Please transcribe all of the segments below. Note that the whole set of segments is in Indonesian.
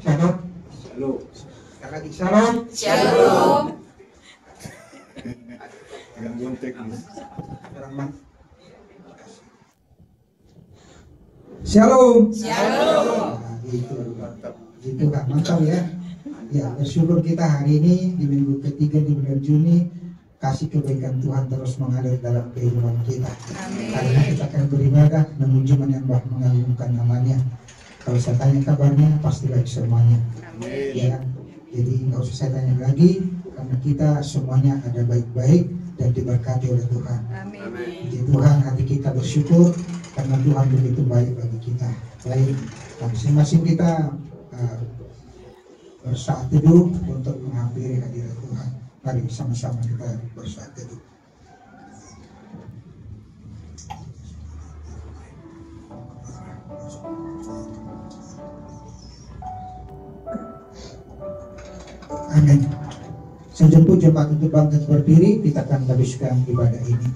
Shalom. Shalom. Sekali lagi shalom. Shalom. Gangguan teknis. Shalom. Shalom. Nah, gitu Kak, mantap ya. Ya, bersyukur kita hari ini di minggu ketiga di bulan Juni, kasih kebaikan Tuhan terus mengalir dalam kehidupan kita. Amin. Karena kita akan beribadah menuju menyembah mengagungkan namanya. Kalau saya tanya kabarnya pasti baik semuanya. Amin. Ya, jadi nggak usah saya tanya lagi karena kita semuanya ada baik-baik dan diberkati oleh Tuhan. Amin. Puji Tuhan, hati kita bersyukur karena Tuhan begitu baik bagi kita. Baik, masing-masing kita bersaat teduh untuk menghampiri hadirat Tuhan. Mari sama-sama kita bersaat teduh. Amin. Saya jemput jemaat untuk bangkit berdiri, kita akan habiskan ibadah ini.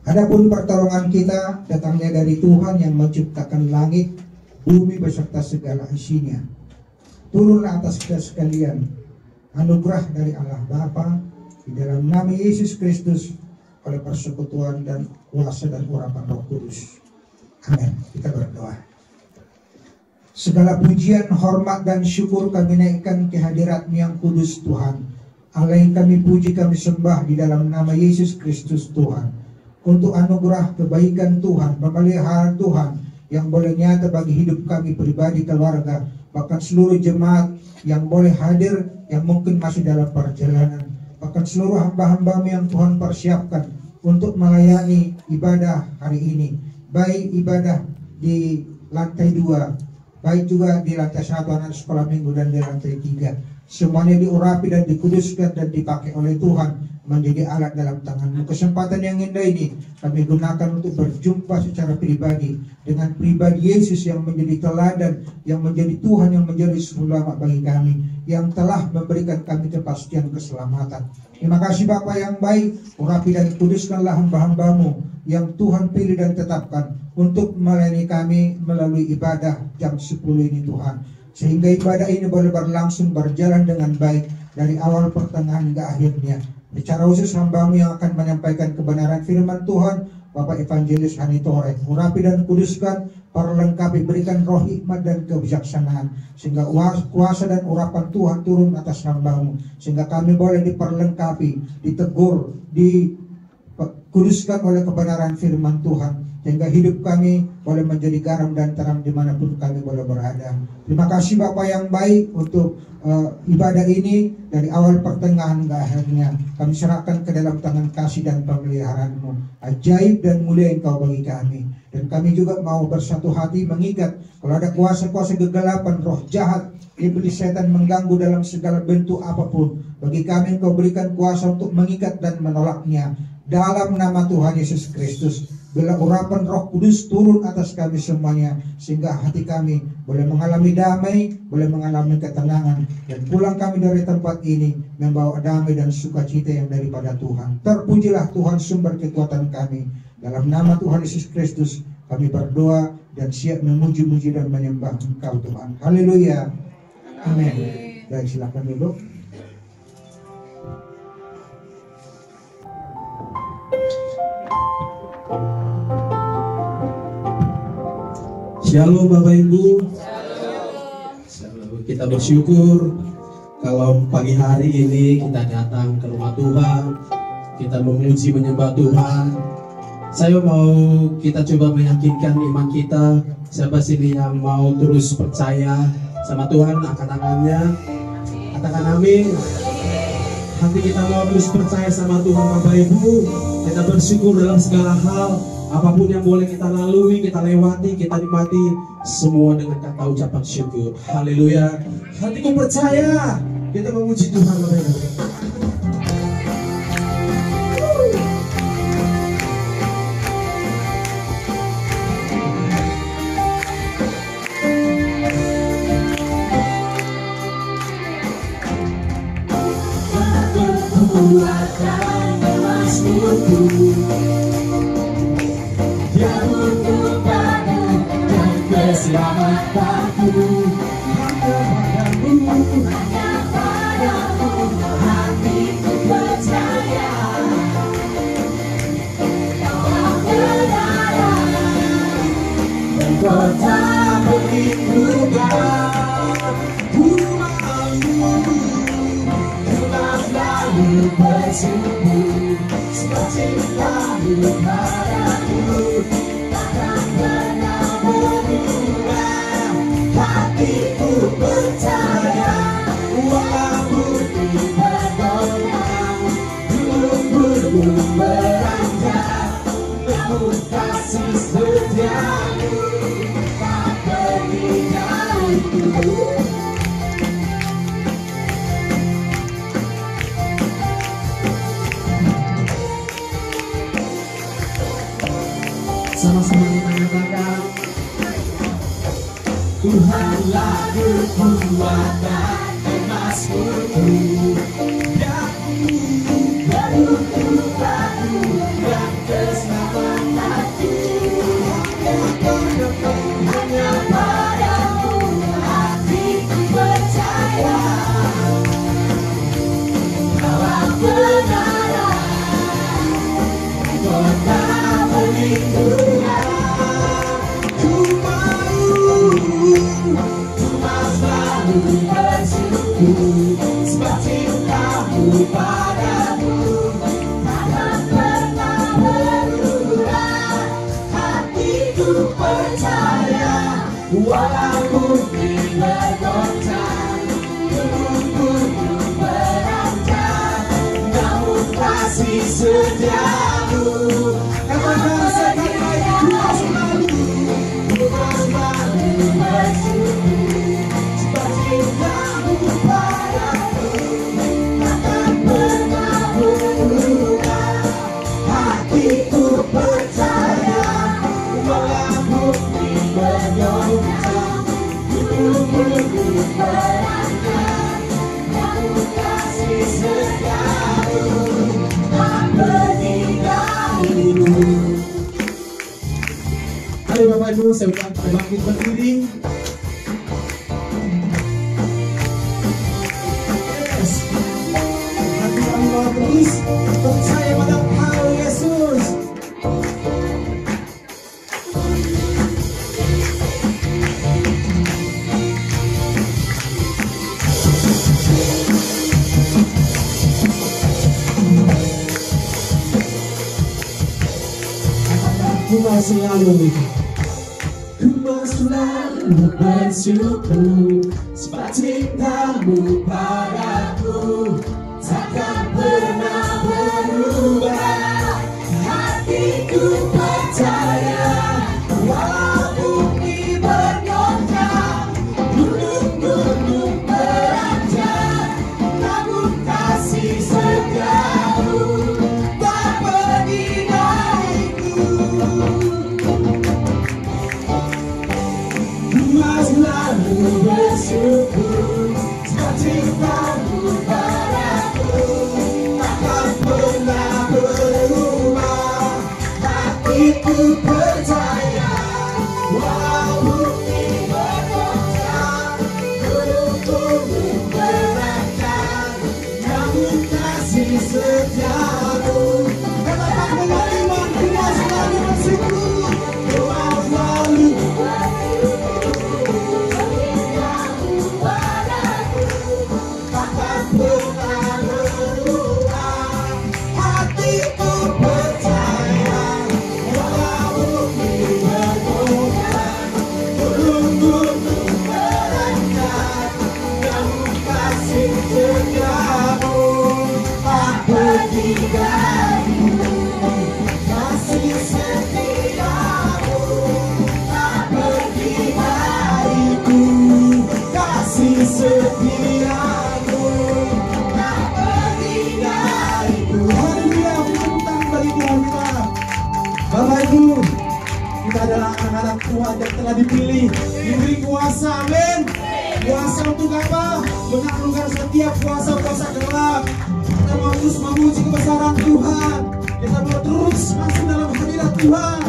Adapun pertolongan kita datangnya dari Tuhan yang menciptakan langit, bumi beserta segala isinya. Turunlah atas kita sekalian anugerah dari Allah Bapa di dalam nama Yesus Kristus oleh persekutuan dan kuasa dan urapan Roh Kudus. Amin. Kita berdoa. Segala pujian, hormat, dan syukur kami naikkan ke hadirat-Mu yang kudus Tuhan. Allah yang kami puji, kami sembah di dalam nama Yesus Kristus Tuhan. Untuk anugerah kebaikan Tuhan, pemeliharaan Tuhan yang boleh nyata bagi hidup kami pribadi, keluarga, bahkan seluruh jemaat yang boleh hadir, yang mungkin masih dalam perjalanan. Bahkan seluruh hamba-hamba-Mu yang Tuhan persiapkan untuk melayani ibadah hari ini. Baik ibadah di lantai 2, baik juga di lantai 1 anak sekolah minggu dan di lantai 3. Semuanya diurapi dan dikuduskan dan dipakai oleh Tuhan menjadi alat dalam tangan-Mu. Kesempatan yang indah ini kami gunakan untuk berjumpa secara pribadi dengan pribadi Yesus yang menjadi teladan, yang menjadi Tuhan, yang menjadi selamat bagi kami, yang telah memberikan kami kepastian keselamatan. Terima kasih Bapa yang baik, urapi dan kuduskanlah hamba-hamba-Mu yang Tuhan pilih dan tetapkan untuk melayani kami melalui ibadah jam 10 ini Tuhan. Sehingga ibadah ini boleh berlangsung berjalan dengan baik dari awal pertengahan hingga akhirnya. Secara khusus hamba-Mu yang akan menyampaikan kebenaran firman Tuhan, Bapak Evangelis Hanitore, urapi dan kuduskan, perlengkapi, berikan roh hikmat dan kebijaksanaan, sehingga kuasa dan urapan Tuhan turun atas hamba-Mu, sehingga kami boleh diperlengkapi, ditegur, dikuduskan oleh kebenaran firman Tuhan, sehingga hidup kami boleh menjadi garam dan terang dimanapun kami boleh berada. Terima kasih Bapa yang baik untuk ibadah ini dari awal pertengahan hingga akhirnya. Kami serahkan ke dalam tangan kasih dan pemeliharaan-Mu. Ajaib dan mulia Engkau bagi kami. Dan kami juga mau bersatu hati mengikat kalau ada kuasa-kuasa kegelapan, roh jahat, iblis setan mengganggu dalam segala bentuk apapun. Bagi kami Engkau berikan kuasa untuk mengikat dan menolaknya. Dalam nama Tuhan Yesus Kristus, bila urapan Roh Kudus turun atas kami semuanya, sehingga hati kami boleh mengalami damai, boleh mengalami ketenangan, dan pulang kami dari tempat ini membawa damai dan sukacita yang daripada Tuhan. Terpujilah Tuhan sumber kekuatan kami. Dalam nama Tuhan Yesus Kristus kami berdoa dan siap memuji-muji dan menyembah Engkau Tuhan. Haleluya. Amin. Baik, silakan duduk. Shalom Bapak Ibu. Shalom. Kita bersyukur kalau pagi hari ini kita datang ke rumah Tuhan, kita memuji menyembah Tuhan. Saya mau kita coba meyakinkan iman kita. Siapa sini yang mau terus percaya sama Tuhan, angkat tangannya, katakan amin. Hati kita mau terus percaya sama Tuhan Bapak Ibu. Kita bersyukur dalam segala hal. Apapun yang boleh kita lalui, kita lewati, kita nikmati, semua dengan kata ucapan syukur. Haleluya. Hatiku percaya. Kita memuji Tuhan Bapak Ibu. Yang untukkanmu dan keselamatanku, hanya padamu hatiku percaya. Kau kebenaran dan kota perlindungan, rumahmu telah selalu bersumbu, cintamu padaku takkan pernah berhenti. Sama-sama kita katakan, Tuhanlah kekuatan dan mazmurku, beruntung dan keselamatanku. Hanya padamu hatiku percaya, Kau kebenaran, kota perlindungan. Ku mau selalu bersyukur, sebab cintamu padamu takkan pernah berubah. Hatiku percaya, walaupun bergoncang, gunung-gunung beranjak, namun kasih setiamu. Katakan sekali lagi, ku mau selalu bersyukur, sebab cintamu padaku takkan pernah berubah. Hatiku percaya, walau bumi bergoncang, gunung-gunung beranjak, namun kasih setiamu tak meninggalku. Mari Bapak Ibu, saya undang kita bangkit berdiri. Yes. Hati kami bawa terus percaya pada Kau Yesus. Ku mau selalu bersyukur, sebab cintamu padaku takkan pernah berubah. Hatiku percaya, walau bumi bergoncang, gunung-gunung beranjak, namun kasih setiamu tak pergi dariku. Ku mau selalu bersyukur, sebab cintamu padaku takkan pernah berubah. Hatiku percaya, walau bumi bergoncang, gunung-gunung beranjak, namun kasih setiamu. Katakan dengan iman, ku mau selalu bersyukur, ku mau selalu takkan pernah berubah. Hatiku percaya, walau bumi bergoncang, gunung-gunung beranjak, namun kasih setiamu tak pergi dariku. Kasih setiamu tak pergi dariku. Kasih setiamu tak pergi dariku. Haleluya, tepuk tangan bagi Tuhan kita. Bapak Ibu, kita adalah anak-anak Tuhan yang telah dipilih, diberi kuasa, amin. Kuasa untuk apa? Menaklukkan setiap kuasa-kuasa gelap. Kita mau terus memuji kebesaran Tuhan. Kita mau terus masuk dalam hadirat Tuhan.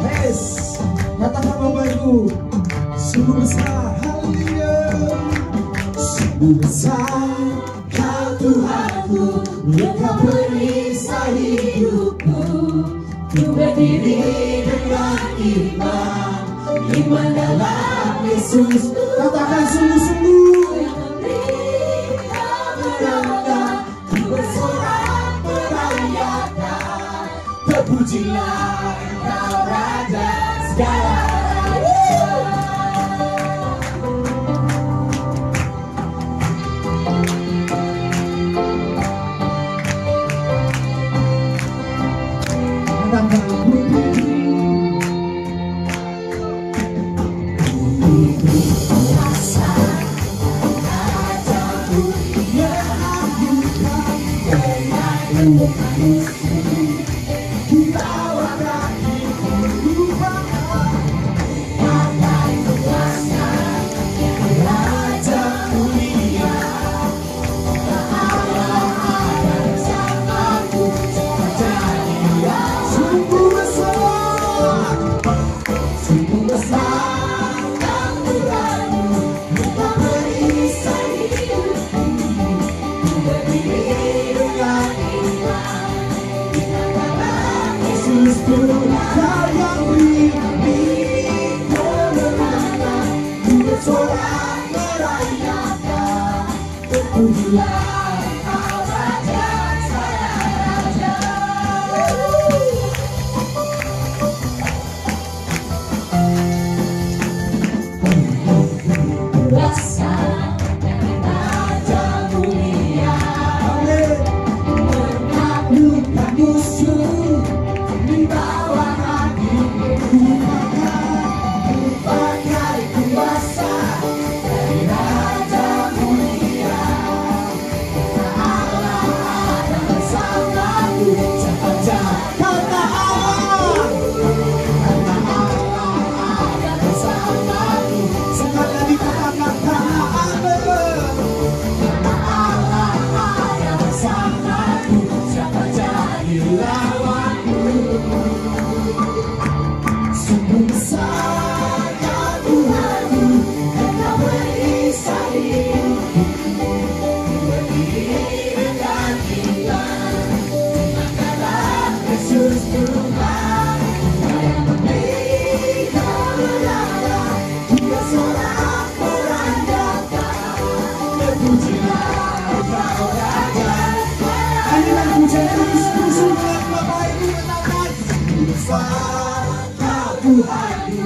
Yes, katakan Bapak Ibu, sungguh besar, haleluya. Sungguh besar Kau Tuhanku, Engkau perisai hidupku. Ku berdiri dengan iman, iman dalam Yesus. Katakan sungguh-sungguh yang memberi kemenangan, ku bersorak merayakan. Terpujilah Engkau Raja segala raja. Katakan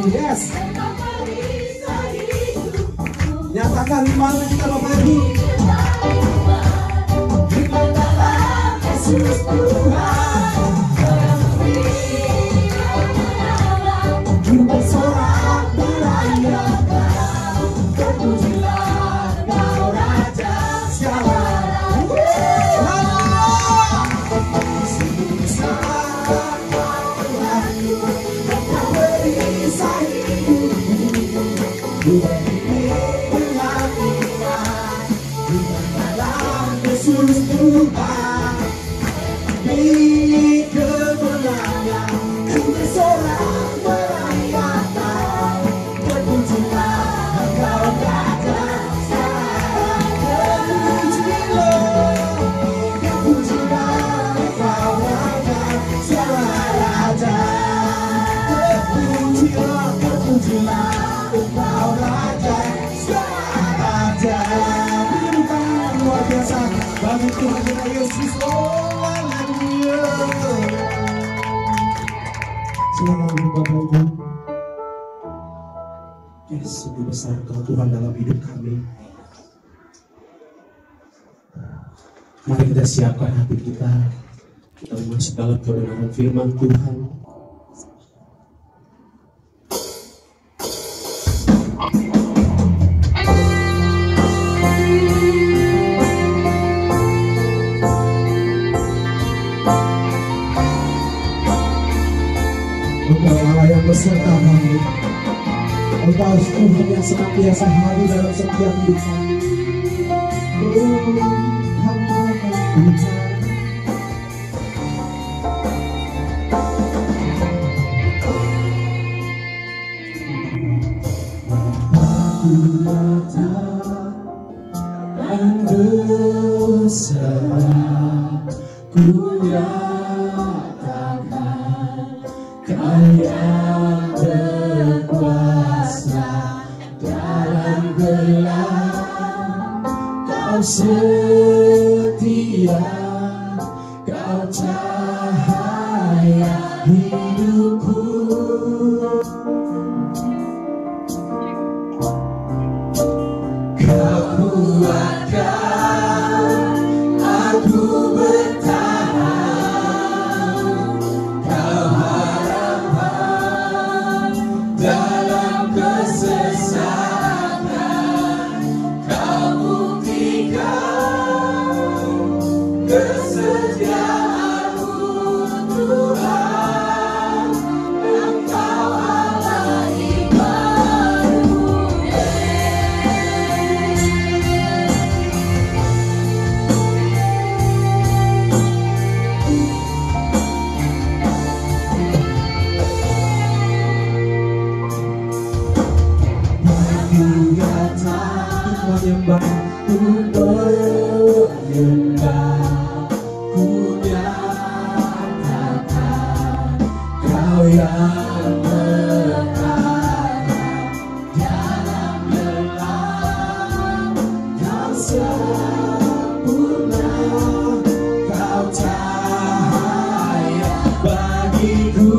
Yes. Nyatakan iman kita Bapak Ibu. Yesus Tuhan, bersorak merayakan, terpujilah Kau Raja segala. Yesus Tuhan, di kemenangan ku bersorak merayakan, terpujilah Engkau Raja segala. Terpujilah Engkau Raja segala raja. Terpujilah Engkau Raja segala raja. Luar biasa bagi Tuhan kita Yesus. Oh haleluya. Selamat Bapak Ibu. Yes, sungguh besar Engkau Tuhan dalam hidup kami. Mari kita siapkan hati kita. Kita masuk dalam kebenaran firman Tuhan. Engkau Allah yang beserta kami. Engkau Tuhan yang senantiasa hadir dalam setiap hidup kami. Oh, hamba Tuhan. Aku datang berserah, ku Kau yang berkuasa dalam gelap, Kau setia, Kau cahaya hidupku. Kau kuatkan aku bertahan, Kau dalam kesesatan. datang menyembah, ku nyatakan Kau yang berkata dalam lelah, Kau sempurna, Kau cahaya bagiku.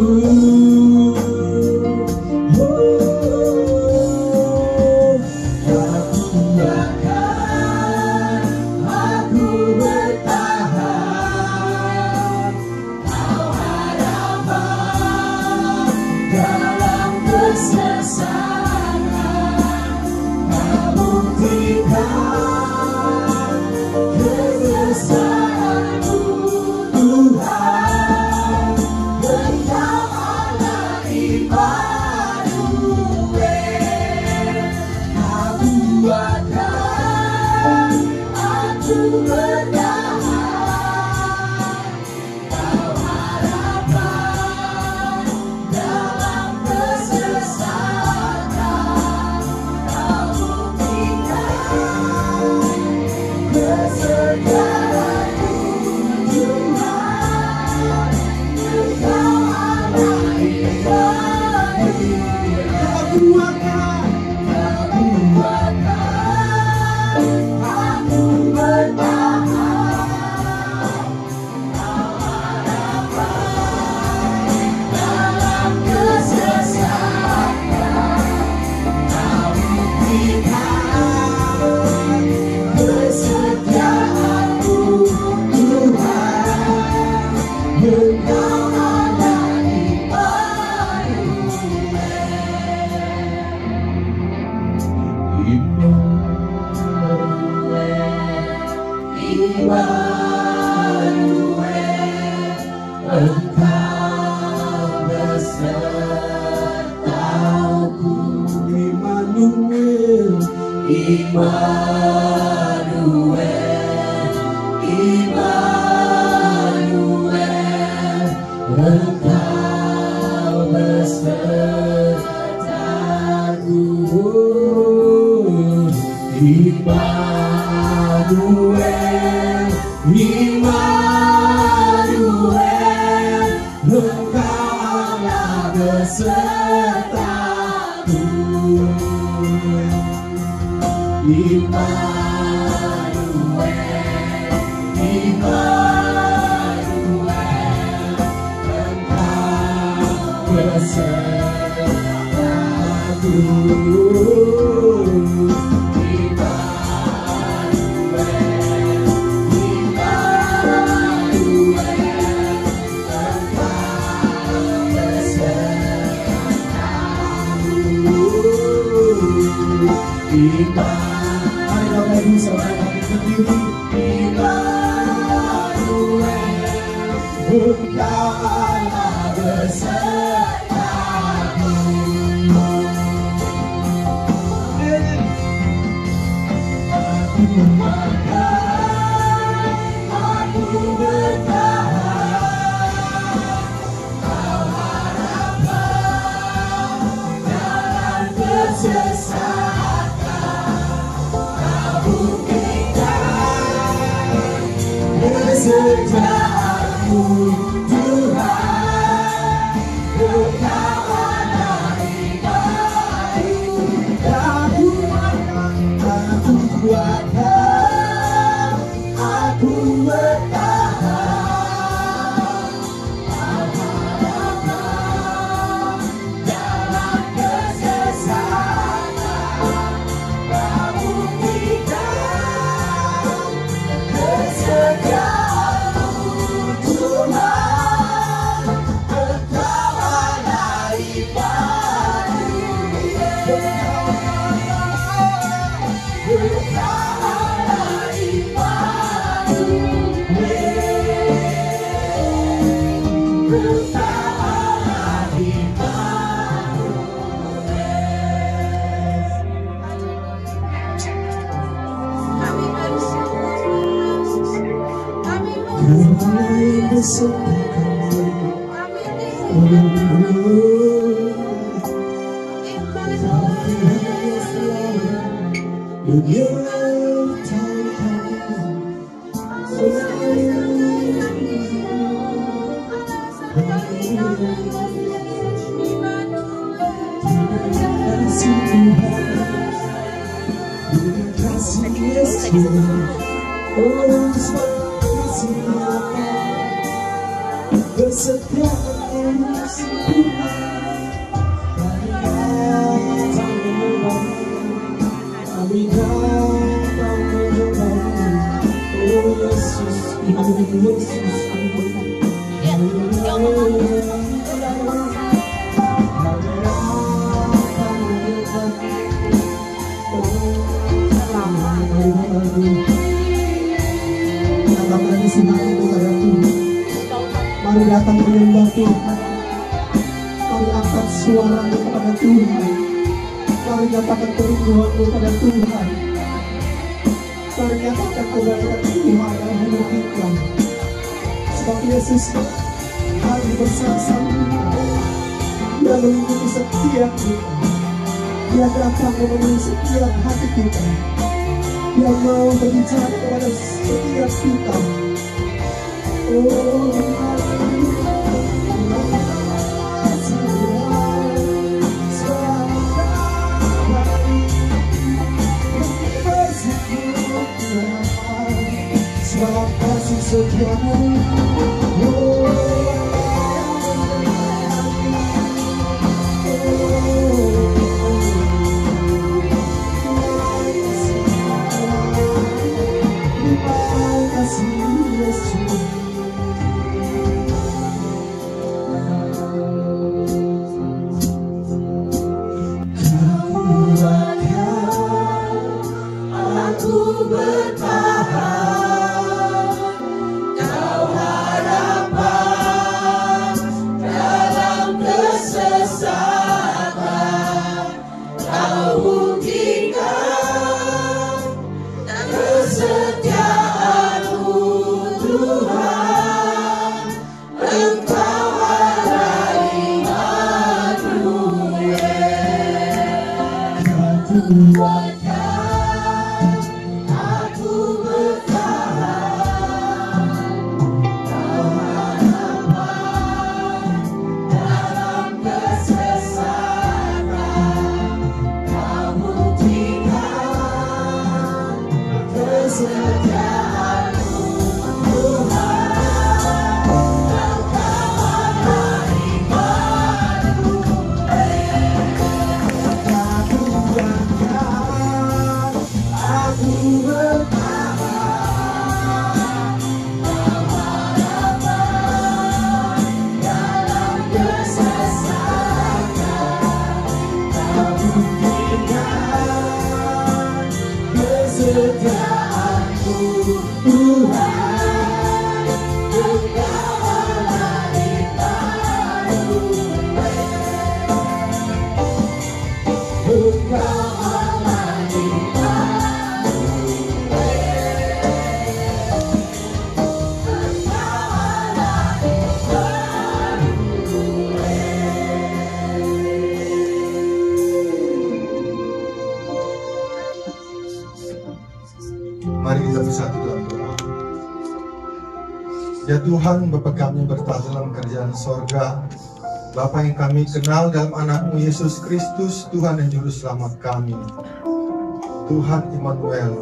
Mari datang menyembah Tuhan. Mari angkat suaramu kepada Tuhan. Mari nyatakan kerinduanmu pada Tuhan. Mari nyatakan kebaikan Tuhan dalam hidup kita. Sebab Yesus hari bersama-sama Dia melindungi setiap kita. Dia datang memenuhi setiap hati kita. Dia mau berbicara kepada setiap kita. Oh, sebab kasih setiamu. Mari kita bersatu dalam doa. Ya Tuhan, Bapa kami bertahta dalam kerajaan sorga, Bapa yang kami kenal dalam anakmu Yesus Kristus, Tuhan dan Juru Selamat kami. Tuhan Immanuel,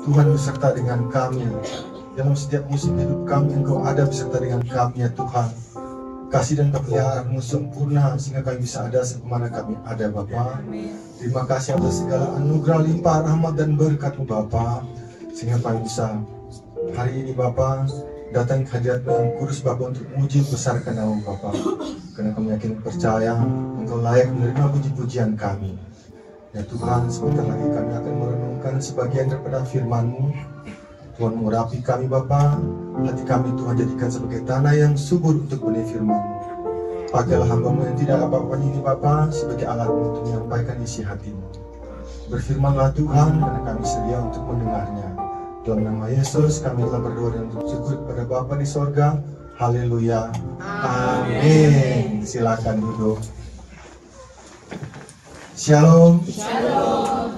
Tuhan beserta dengan kami. Dalam setiap musim hidup kami, Engkau ada beserta dengan kami ya Tuhan. Kasih dan pemeliharaan-Mu sempurna sehingga kami bisa ada sebagaimana kami ada Bapa. Terima kasih atas segala anugerah limpah rahmat dan berkat-Mu Bapa, sehingga kami bisa hari ini Bapa datang ke hadirat-Mu yang kudus Bapa untuk memuji besarkan nama Bapa. Karena kami yakin percaya Engkau layak menerima puji-pujian kami. Ya Tuhan, sebentar lagi kami akan merenungkan sebagian daripada firman-Mu. Tuhan mengurapi kami Bapa, hati kami Tuhan jadikan sebagai tanah yang subur untuk benih firman-Mu. Pakailah hamba-Mu yang tidak apa-apa ini Bapa sebagai alat untuk menyampaikan isi hati-Mu. Berfirmanlah Tuhan, karena kami sedia untuk mendengarnya. Dalam nama Yesus kami telah berdoa dan bersyukur kepada Bapa di sorga. Haleluya. Amin. Silakan duduk. Shalom. Shalom.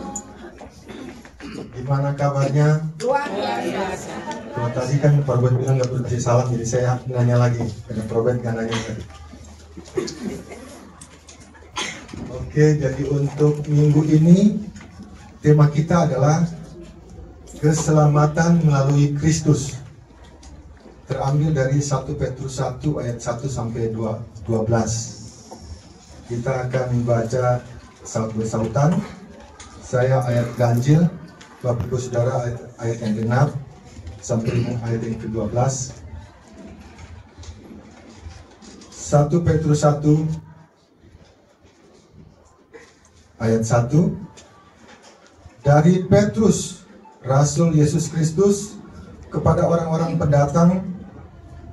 Gimana kabarnya? Luar biasa. Kalau tadi kan Pak Robert bilang nggak perlu kasih salam, jadi saya nanya lagi. Karena Pak Robert nggak nanya tadi. Oke, jadi untuk minggu ini tema kita adalah keselamatan melalui Kristus. Terambil dari 1 Petrus 1 ayat 1 sampai 12. Kita akan membaca saut-sautan. Saya ayat ganjil, Bapak Ibu Saudara ayat yang genap sampai ayat yang ke-12. 1 Petrus 1 ayat 1. Dari Petrus, Rasul Yesus Kristus, kepada orang-orang pendatang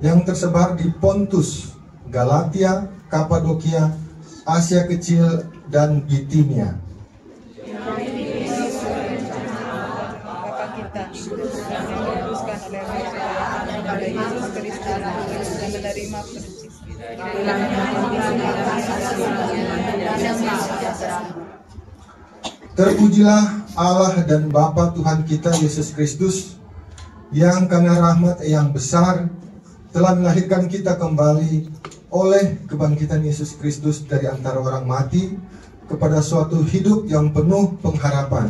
yang tersebar di Pontus, Galatia, Kapadokia, Asia Kecil, dan Bitinia. Bapa kita yang diharuskan oleh Allah kepada Yesus Kristus dan menerima Terpujilah Allah dan Bapa Tuhan kita Yesus Kristus, yang karena rahmat yang besar telah melahirkan kita kembali oleh kebangkitan Yesus Kristus dari antara orang mati kepada suatu hidup yang penuh pengharapan.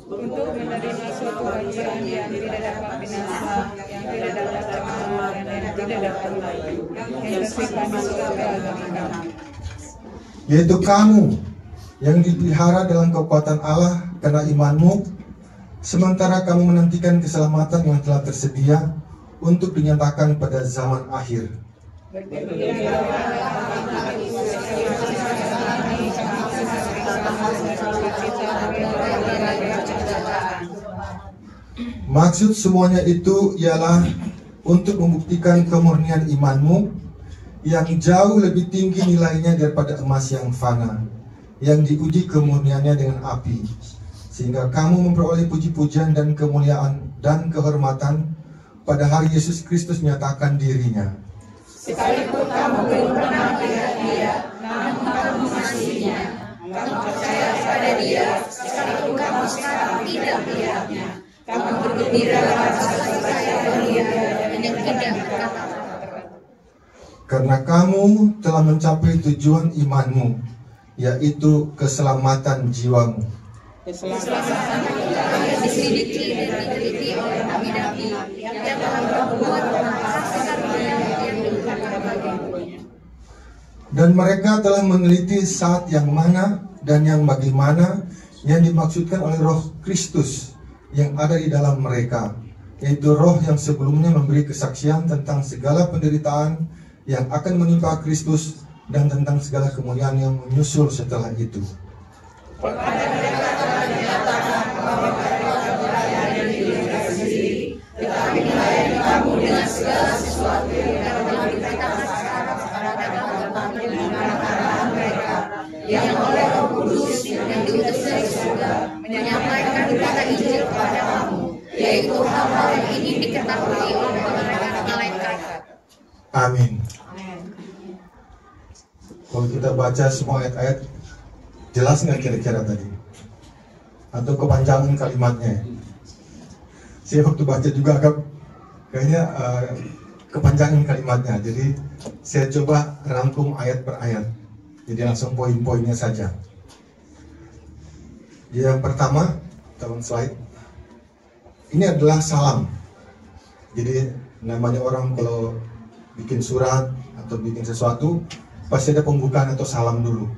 untuk menerima suatu kerajaan yang tidak dapat binasa, yang tidak dapat cemara, dan yang tidak dapat layu, yang tersimpan di surga bagi kami. Yaitu kamu yang dipelihara dalam kekuatan Allah karena imanmu, sementara kamu menantikan keselamatan yang telah tersedia untuk dinyatakan pada zaman akhir. Maksud semuanya itu ialah untuk membuktikan kemurnian imanmu yang jauh lebih tinggi nilainya daripada emas yang fana, yang diuji kemurniannya dengan api, sehingga kamu memperoleh puji-pujian dan kemuliaan dan kehormatan pada hari Yesus Kristus menyatakan dirinya. Sekalipun kamu belum pernah melihat Dia, namun kamu mengasihinya. Kamu percaya pada Dia, sekalipun kamu sekarang tidak melihatnya. Kamu bergembira atas percaya pada Dia dan yang tidak berkata. Karena kamu telah mencapai tujuan imanmu, yaitu keselamatan jiwamu. Keselamatan kita yang diselidiki dan diteliti oleh nabi-nabi yang telah berbuat merasakan yang dilakukan baginya. Dan mereka telah meneliti saat yang mana dan yang bagaimana yang dimaksudkan oleh Roh Kristus yang ada di dalam mereka, yaitu Roh yang sebelumnya memberi kesaksian tentang segala penderitaan yang akan menimpa Kristus dan tentang segala kemuliaan yang menyusul setelah itu. Tetapi melayani kamu dengan segala sesuatu yang dapat diberitakan sekarang kepada mereka yang oleh Roh Kudus yang diutus dari surga menyampaikan berita Injil kepada kamu, yaitu hal-hal yang ini diketahui oleh malaikat. Amin. Kalau kita baca semua ayat-ayat, jelas nggak kira-kira tadi? Atau kepanjangan kalimatnya? Saya waktu baca juga agak kayaknya kepanjangan kalimatnya. Jadi saya coba rangkum ayat per ayat. Jadi langsung poin-poinnya saja. Yang pertama, tahun slide. Ini adalah salam. Jadi namanya orang kalau bikin surat atau bikin sesuatu, pasti ada pembukaan atau salam dulu.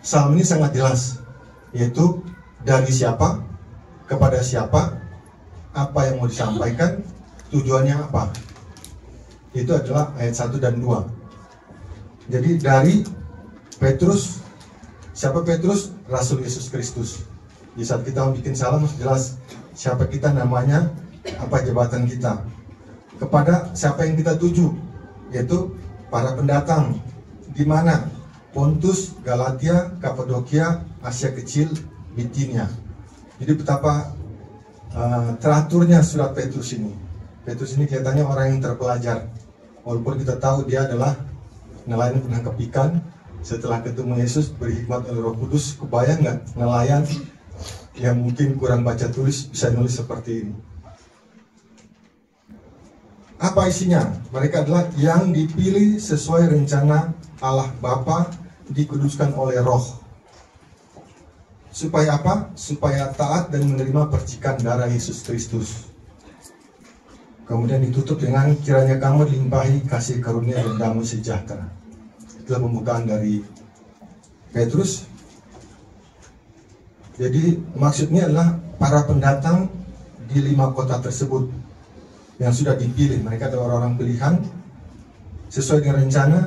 Salam ini sangat jelas, yaitu dari siapa, kepada siapa, apa yang mau disampaikan, tujuannya apa. Itu adalah ayat 1 dan 2. Jadi dari Petrus, siapa Petrus? Rasul Yesus Kristus. Di saat kita mau bikin salam harus jelas siapa kita, namanya, apa jabatan kita. Kepada siapa yang kita tuju, yaitu para pendatang. Di mana? Pontus, Galatia, Kapadokia, Asia Kecil, Bitinia. Jadi betapa teraturnya surat Petrus ini. Petrus ini kelihatannya orang yang terpelajar. Walaupun kita tahu dia adalah nelayan penangkap ikan, setelah ketemu Yesus berhikmat oleh Roh Kudus. Kebayang nggak nelayan yang mungkin kurang baca tulis bisa nulis seperti ini. Apa isinya? Mereka adalah yang dipilih sesuai rencana Allah Bapa, dikuduskan oleh Roh. Supaya apa? Supaya taat dan menerima percikan darah Yesus Kristus. Kemudian ditutup dengan kiranya kamu dilimpahi kasih karunia dan damai sejahtera. Itulah pembukaan dari Petrus. Jadi maksudnya adalah para pendatang di 5 kota tersebut yang sudah dipilih. Mereka adalah orang-orang pilihan sesuai dengan rencana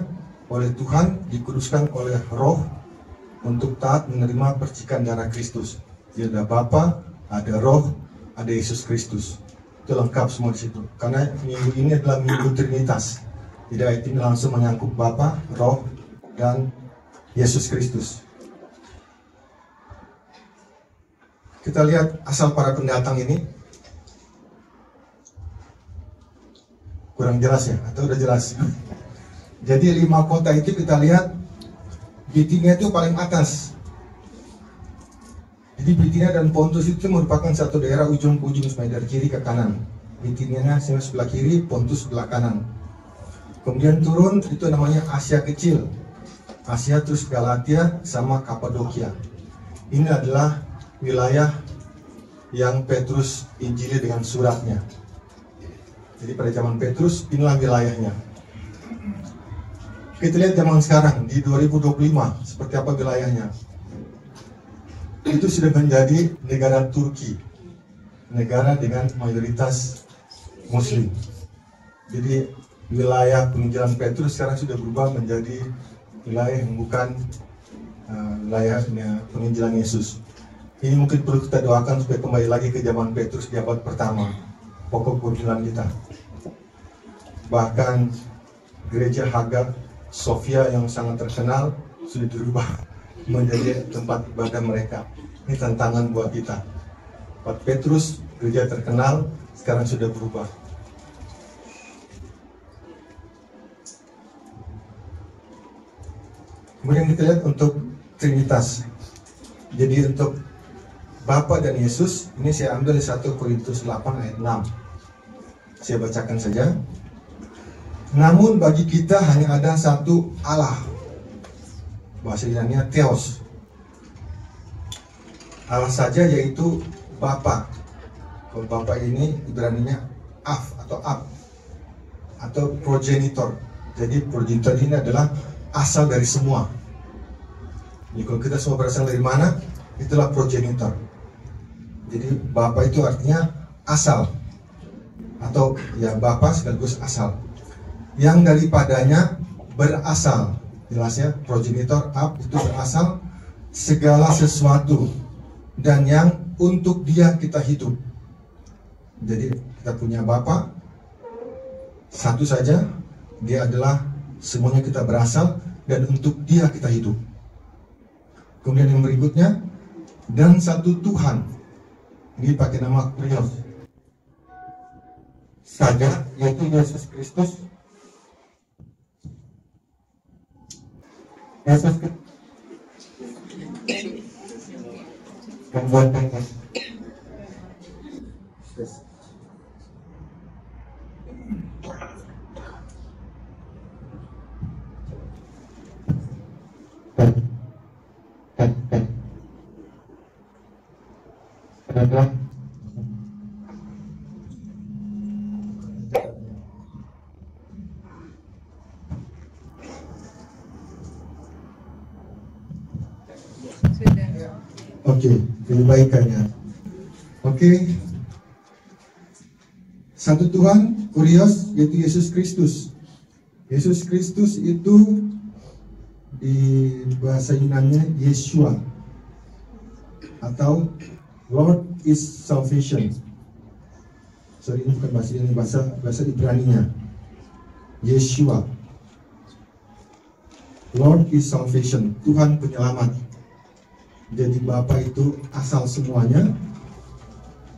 oleh Tuhan, dikuduskan oleh Roh untuk taat menerima percikan darah Kristus. Jadi ada Bapa, ada Roh, ada Yesus Kristus. Itu lengkap semua di situ. Karena minggu ini adalah minggu Trinitas. Jadi ayat ini langsung menyangkut Bapa, Roh, dan Yesus Kristus. Kita lihat asal para pendatang ini. Kurang jelas ya? Atau udah jelas? Jadi 5 kota itu kita lihat Bitinia itu paling atas. Jadi Bitinia dan Pontus itu merupakan satu daerah ujung ke ujung, dari kiri ke kanan. Bitinia sebelah kiri, Pontus sebelah kanan. Kemudian turun itu namanya Asia Kecil. Asia terus Galatia sama Kapadokia. Ini adalah wilayah yang Petrus injili dengan suratnya. Jadi pada zaman Petrus inilah wilayahnya. Kita lihat zaman sekarang di 2025 seperti apa wilayahnya. Itu sudah menjadi negara Turki, negara dengan mayoritas Muslim. Jadi wilayah penginjilan Petrus sekarang sudah berubah menjadi wilayah yang bukan wilayahnya penginjilan Yesus. Ini mungkin perlu kita doakan supaya kembali lagi ke zaman Petrus di abad pertama, pokok penginjilan kita. Bahkan gereja Hagia Sophia yang sangat terkenal sudah dirubah menjadi tempat ibadah mereka. Ini tantangan buat kita. Tempat Petrus, gereja terkenal, sekarang sudah berubah. Kemudian kita lihat untuk Trinitas. Jadi untuk Bapa dan Yesus, ini saya ambil dari 1 Korintus 8 ayat 6. Saya bacakan saja. Namun bagi kita hanya ada satu Allah. Bahasa Yunani-nya Theos. Allah saja, yaitu Bapa. Kalau Bapa ini Ibrani-nya Af atau Ab atau progenitor. Jadi progenitor ini adalah asal dari semua. Jadi kalau kita semua berasal dari mana, itulah progenitor. Jadi Bapa itu artinya asal, atau ya Bapa sekaligus asal. Yang daripadanya berasal, jelas ya, progenitor Ab itu berasal segala sesuatu, dan yang untuk Dia kita hidup. Jadi kita punya Bapa satu saja, Dia adalah semuanya kita berasal, dan untuk Dia kita hidup. Kemudian yang berikutnya, dan satu Tuhan. Ini pakai nama Kurios saja, yaitu Yesus Kristus. Yesus membuat pengen. Oke, kebaikannya. Oke. Satu Tuhan, Kurios, yaitu Yesus Kristus. Yesus Kristus itu di bahasa Yunani Yeshua atau Lord is salvation. Sorry, ini bukan bahasa Yunani, bahasa Ibrani-nya. Yeshua. Lord is salvation, Tuhan penyelamat. Jadi Bapa itu asal semuanya.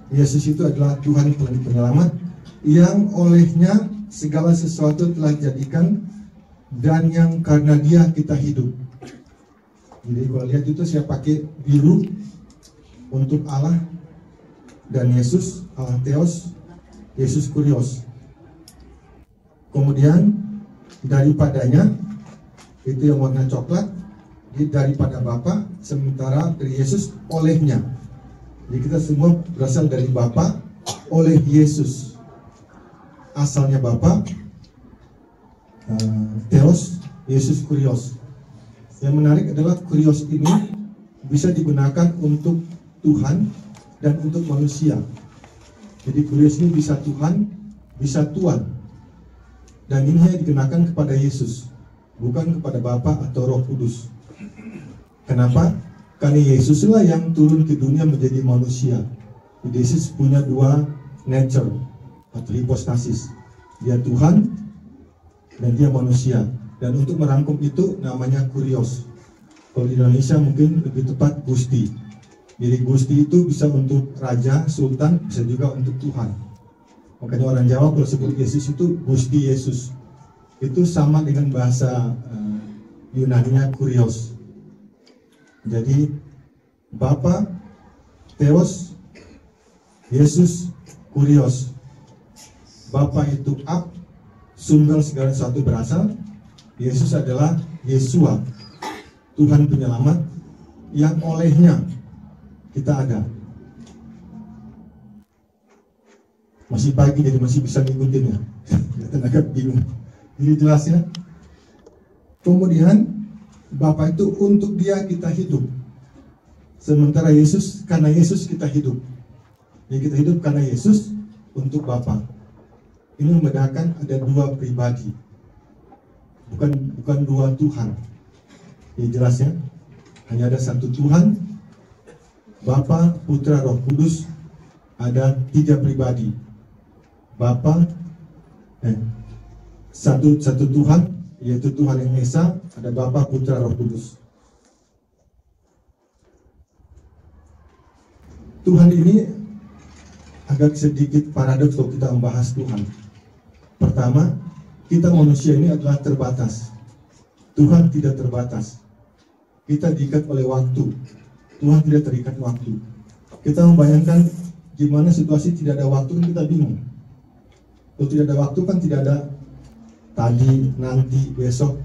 Yesus itu adalah Tuhan penyelamat yang olehnya segala sesuatu telah dijadikan, dan yang karena Dia kita hidup. Jadi kalau lihat itu saya pakai biru, untuk Allah dan Yesus, Allah Theos, Yesus Kurios. Kemudian daripadanya, itu yang warna coklat, daripada Bapa, sementara dari Yesus olehnya. Jadi kita semua berasal dari Bapa oleh Yesus. Asalnya Bapa, Theos, Yesus Kurios. Yang menarik adalah Kurios ini bisa digunakan untuk Tuhan dan untuk manusia. Jadi Kurios ini bisa Tuhan, bisa Tuhan. Dan ini hanya dikenakan kepada Yesus, bukan kepada Bapa atau Roh Kudus. Kenapa? Karena Yesuslah yang turun ke dunia menjadi manusia. Jadi Yesus punya dua nature atau hipostasis. Dia Tuhan dan dia manusia. Dan untuk merangkum itu namanya Kurios. Kalau di Indonesia mungkin lebih tepat Gusti. Jadi Gusti itu bisa untuk raja, sultan, bisa juga untuk Tuhan. Makanya orang Jawa kalau sebut Yesus itu Gusti Yesus. Itu sama dengan bahasa Yunani-nya Kurios. Jadi Bapa, Theos, Yesus, Kurios. Bapa itu Ab, sumber segala sesuatu berasal. Yesus adalah Yesua, Tuhan penyelamat yang olehnya kita ada. Masih pagi jadi masih bisa ngikutin ya. Agak bingung. Jadi jelas ya. Kemudian Bapa itu untuk dia kita hidup. Sementara Yesus, karena Yesus kita hidup. Jadi kita hidup karena Yesus untuk Bapa. Ini membedakan ada dua pribadi. Bukan dua Tuhan. Jadi jelas ya. Hanya ada satu Tuhan, Bapa, Putra, Roh Kudus. Ada tiga pribadi. Bapa, satu Tuhan, yaitu Tuhan yang Esa, ada Bapa, Putra, Roh Kudus. Tuhan ini agak sedikit paradoks kalau kita membahas Tuhan. Pertama, kita manusia ini adalah terbatas. Tuhan tidak terbatas. Kita diikat oleh waktu. Tuhan tidak terikat waktu. Kita membayangkan gimana situasi tidak ada waktu, kita bingung. Kalau tidak ada waktu kan tidak ada tadi, nanti, besok.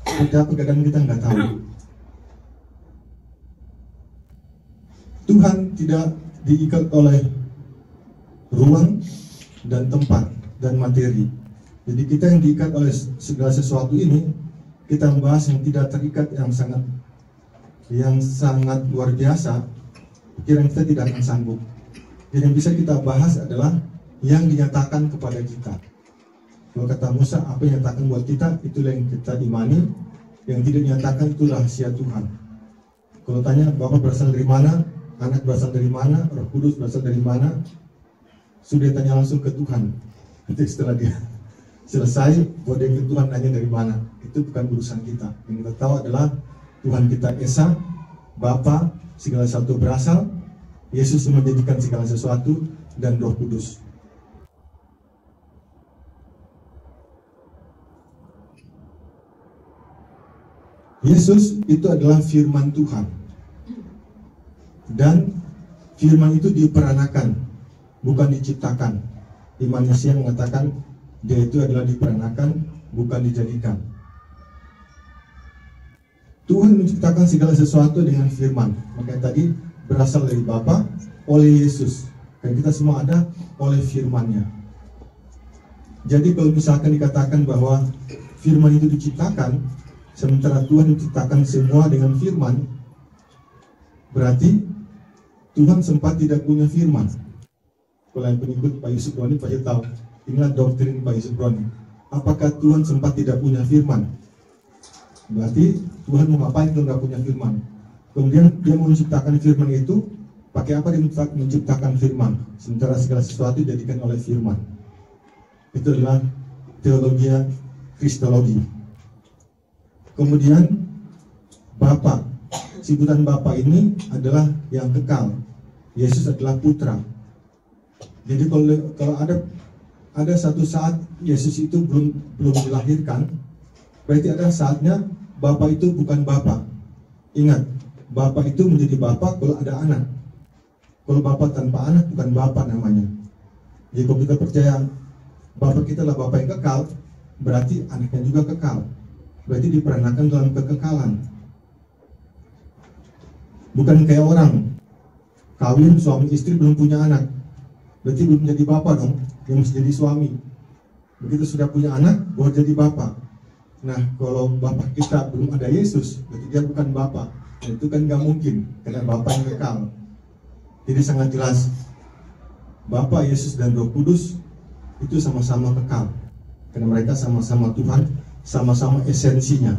Ada pegangan kita nggak tahu. Tuhan tidak diikat oleh ruang dan tempat dan materi. Jadi kita yang diikat oleh segala sesuatu ini, kita membahas yang tidak terikat, yang sangat luar biasa. Pikiran kita tidak akan sanggup. Jadi yang bisa kita bahas adalah yang dinyatakan kepada kita. Kalau kata Musa, apa yang dinyatakan buat kita, itulah yang kita imani. Yang tidak dinyatakan itu rahasia Tuhan. Kalau tanya Bapak berasal dari mana, anak berasal dari mana, Roh Kudus berasal dari mana, sudah tanya langsung ke Tuhan. Nanti setelah dia selesai, buat yang ke Tuhan nanya dari mana, itu bukan urusan kita. Yang kita tahu adalah Tuhan kita Esa, Bapa, segala sesuatu berasal, Yesus menjadikan segala sesuatu, dan Roh Kudus. Yesus itu adalah firman Tuhan. Dan firman itu diperanakan, bukan diciptakan. Iman Yesus mengatakan dia itu adalah diperanakan, bukan dijadikan. Tuhan menciptakan segala sesuatu dengan firman. Makanya tadi berasal dari Bapa oleh Yesus. Dan kita semua ada oleh firman-Nya. Jadi kalau misalkan dikatakan bahwa firman itu diciptakan, sementara Tuhan menciptakan semua dengan firman, berarti Tuhan sempat tidak punya firman. Kalau yang pengikut Pak Yusuf Roni pasti tahu, inilah doktrin Pak Yusuf Roni. Apakah Tuhan sempat tidak punya firman? Berarti Tuhan mau ngapain kalau nggak punya firman? Kemudian dia mau menciptakan firman itu, pakai apa dia menciptakan firman? Sementara segala sesuatu dijadikan oleh firman. Itu adalah teologi kristologi. Kemudian Bapa, sebutan Bapa ini adalah yang kekal. Yesus adalah putra. Jadi kalau ada satu saat Yesus itu belum dilahirkan, berarti ada saatnya Bapa itu bukan Bapa. Ingat, Bapa itu menjadi Bapa kalau ada anak. Kalau Bapa tanpa anak bukan Bapa namanya. Jadi kalau kita percaya Bapa kita adalah Bapa yang kekal, berarti anaknya juga kekal. Berarti diperanakan dalam kekekalan. Bukan kayak orang kawin suami istri belum punya anak, berarti belum jadi Bapa dong, yang mesti jadi suami. Begitu sudah punya anak, baru jadi Bapa. Nah, kalau Bapa kita belum ada Yesus, berarti dia bukan Bapa. Dan itu kan gak mungkin, karena Bapa yang kekal. Jadi sangat jelas, Bapa, Yesus, dan Roh Kudus itu sama-sama kekal. Karena mereka sama-sama Tuhan, sama-sama esensinya.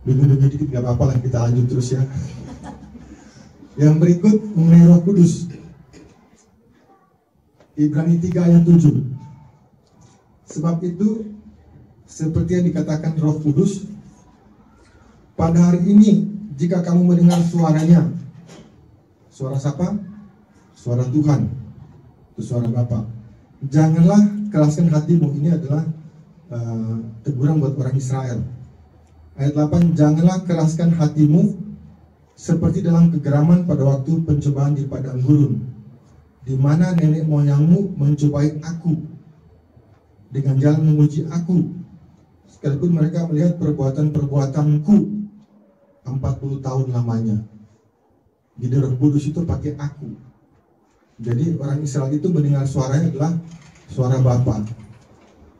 Bingung-bingung dikit gak apa-apa lah, kita lanjut terus ya. Yang berikut mengenai Roh Kudus. Ibrani 3 ayat 7. Sebab itu, seperti yang dikatakan Roh Kudus, pada hari ini jika kamu mendengar suaranya, suara siapa? Suara Tuhan, itu suara Bapa. Janganlah keraskan hatimu. Ini adalah teguran buat orang Israel. Ayat 8, janganlah keraskan hatimu seperti dalam kegeraman pada waktu pencobaan di padang gurun, di mana nenek moyangmu mencobai aku dengan jalan menguji aku, sekalipun mereka melihat perbuatan-perbuatanku 40 tahun lamanya. Jadi Roh Kudus itu pakai aku. Jadi orang Israel itu mendengar suaranya adalah suara Bapa.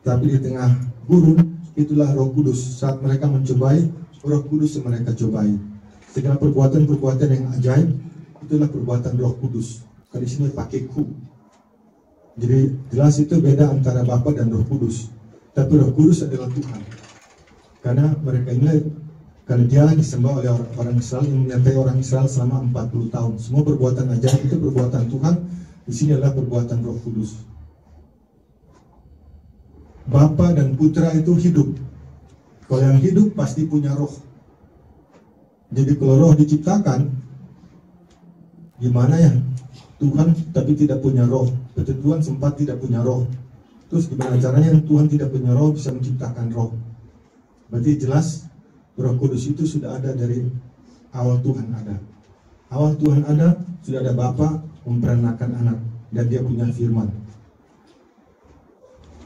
Tapi di tengah gurun, itulah Roh Kudus. Saat mereka mencobai, Roh Kudus yang mereka cobai. Segala perbuatan-perbuatan yang ajaib, itulah perbuatan Roh Kudus. Kalau di sini pakai ku. Jadi jelas itu beda antara Bapa dan Roh Kudus. Tapi Roh Kudus adalah Tuhan. Karena mereka ini, karena dia disembah oleh orang Israel yang menyertai orang Israel selama 40 tahun. Semua perbuatan ajaib itu perbuatan Tuhan. Di sini adalah perbuatan Roh Kudus. Bapa dan Putra itu hidup. Kalau yang hidup pasti punya roh. Jadi kalau roh diciptakan, gimana ya? Tuhan tapi tidak punya roh. Betul, Tuhan sempat tidak punya roh. Terus gimana caranya Tuhan tidak punya roh bisa menciptakan roh? Berarti jelas Roh Kudus itu sudah ada dari awal Tuhan ada. Awal Tuhan ada, sudah ada Bapa memperanakan anak, dan dia punya firman.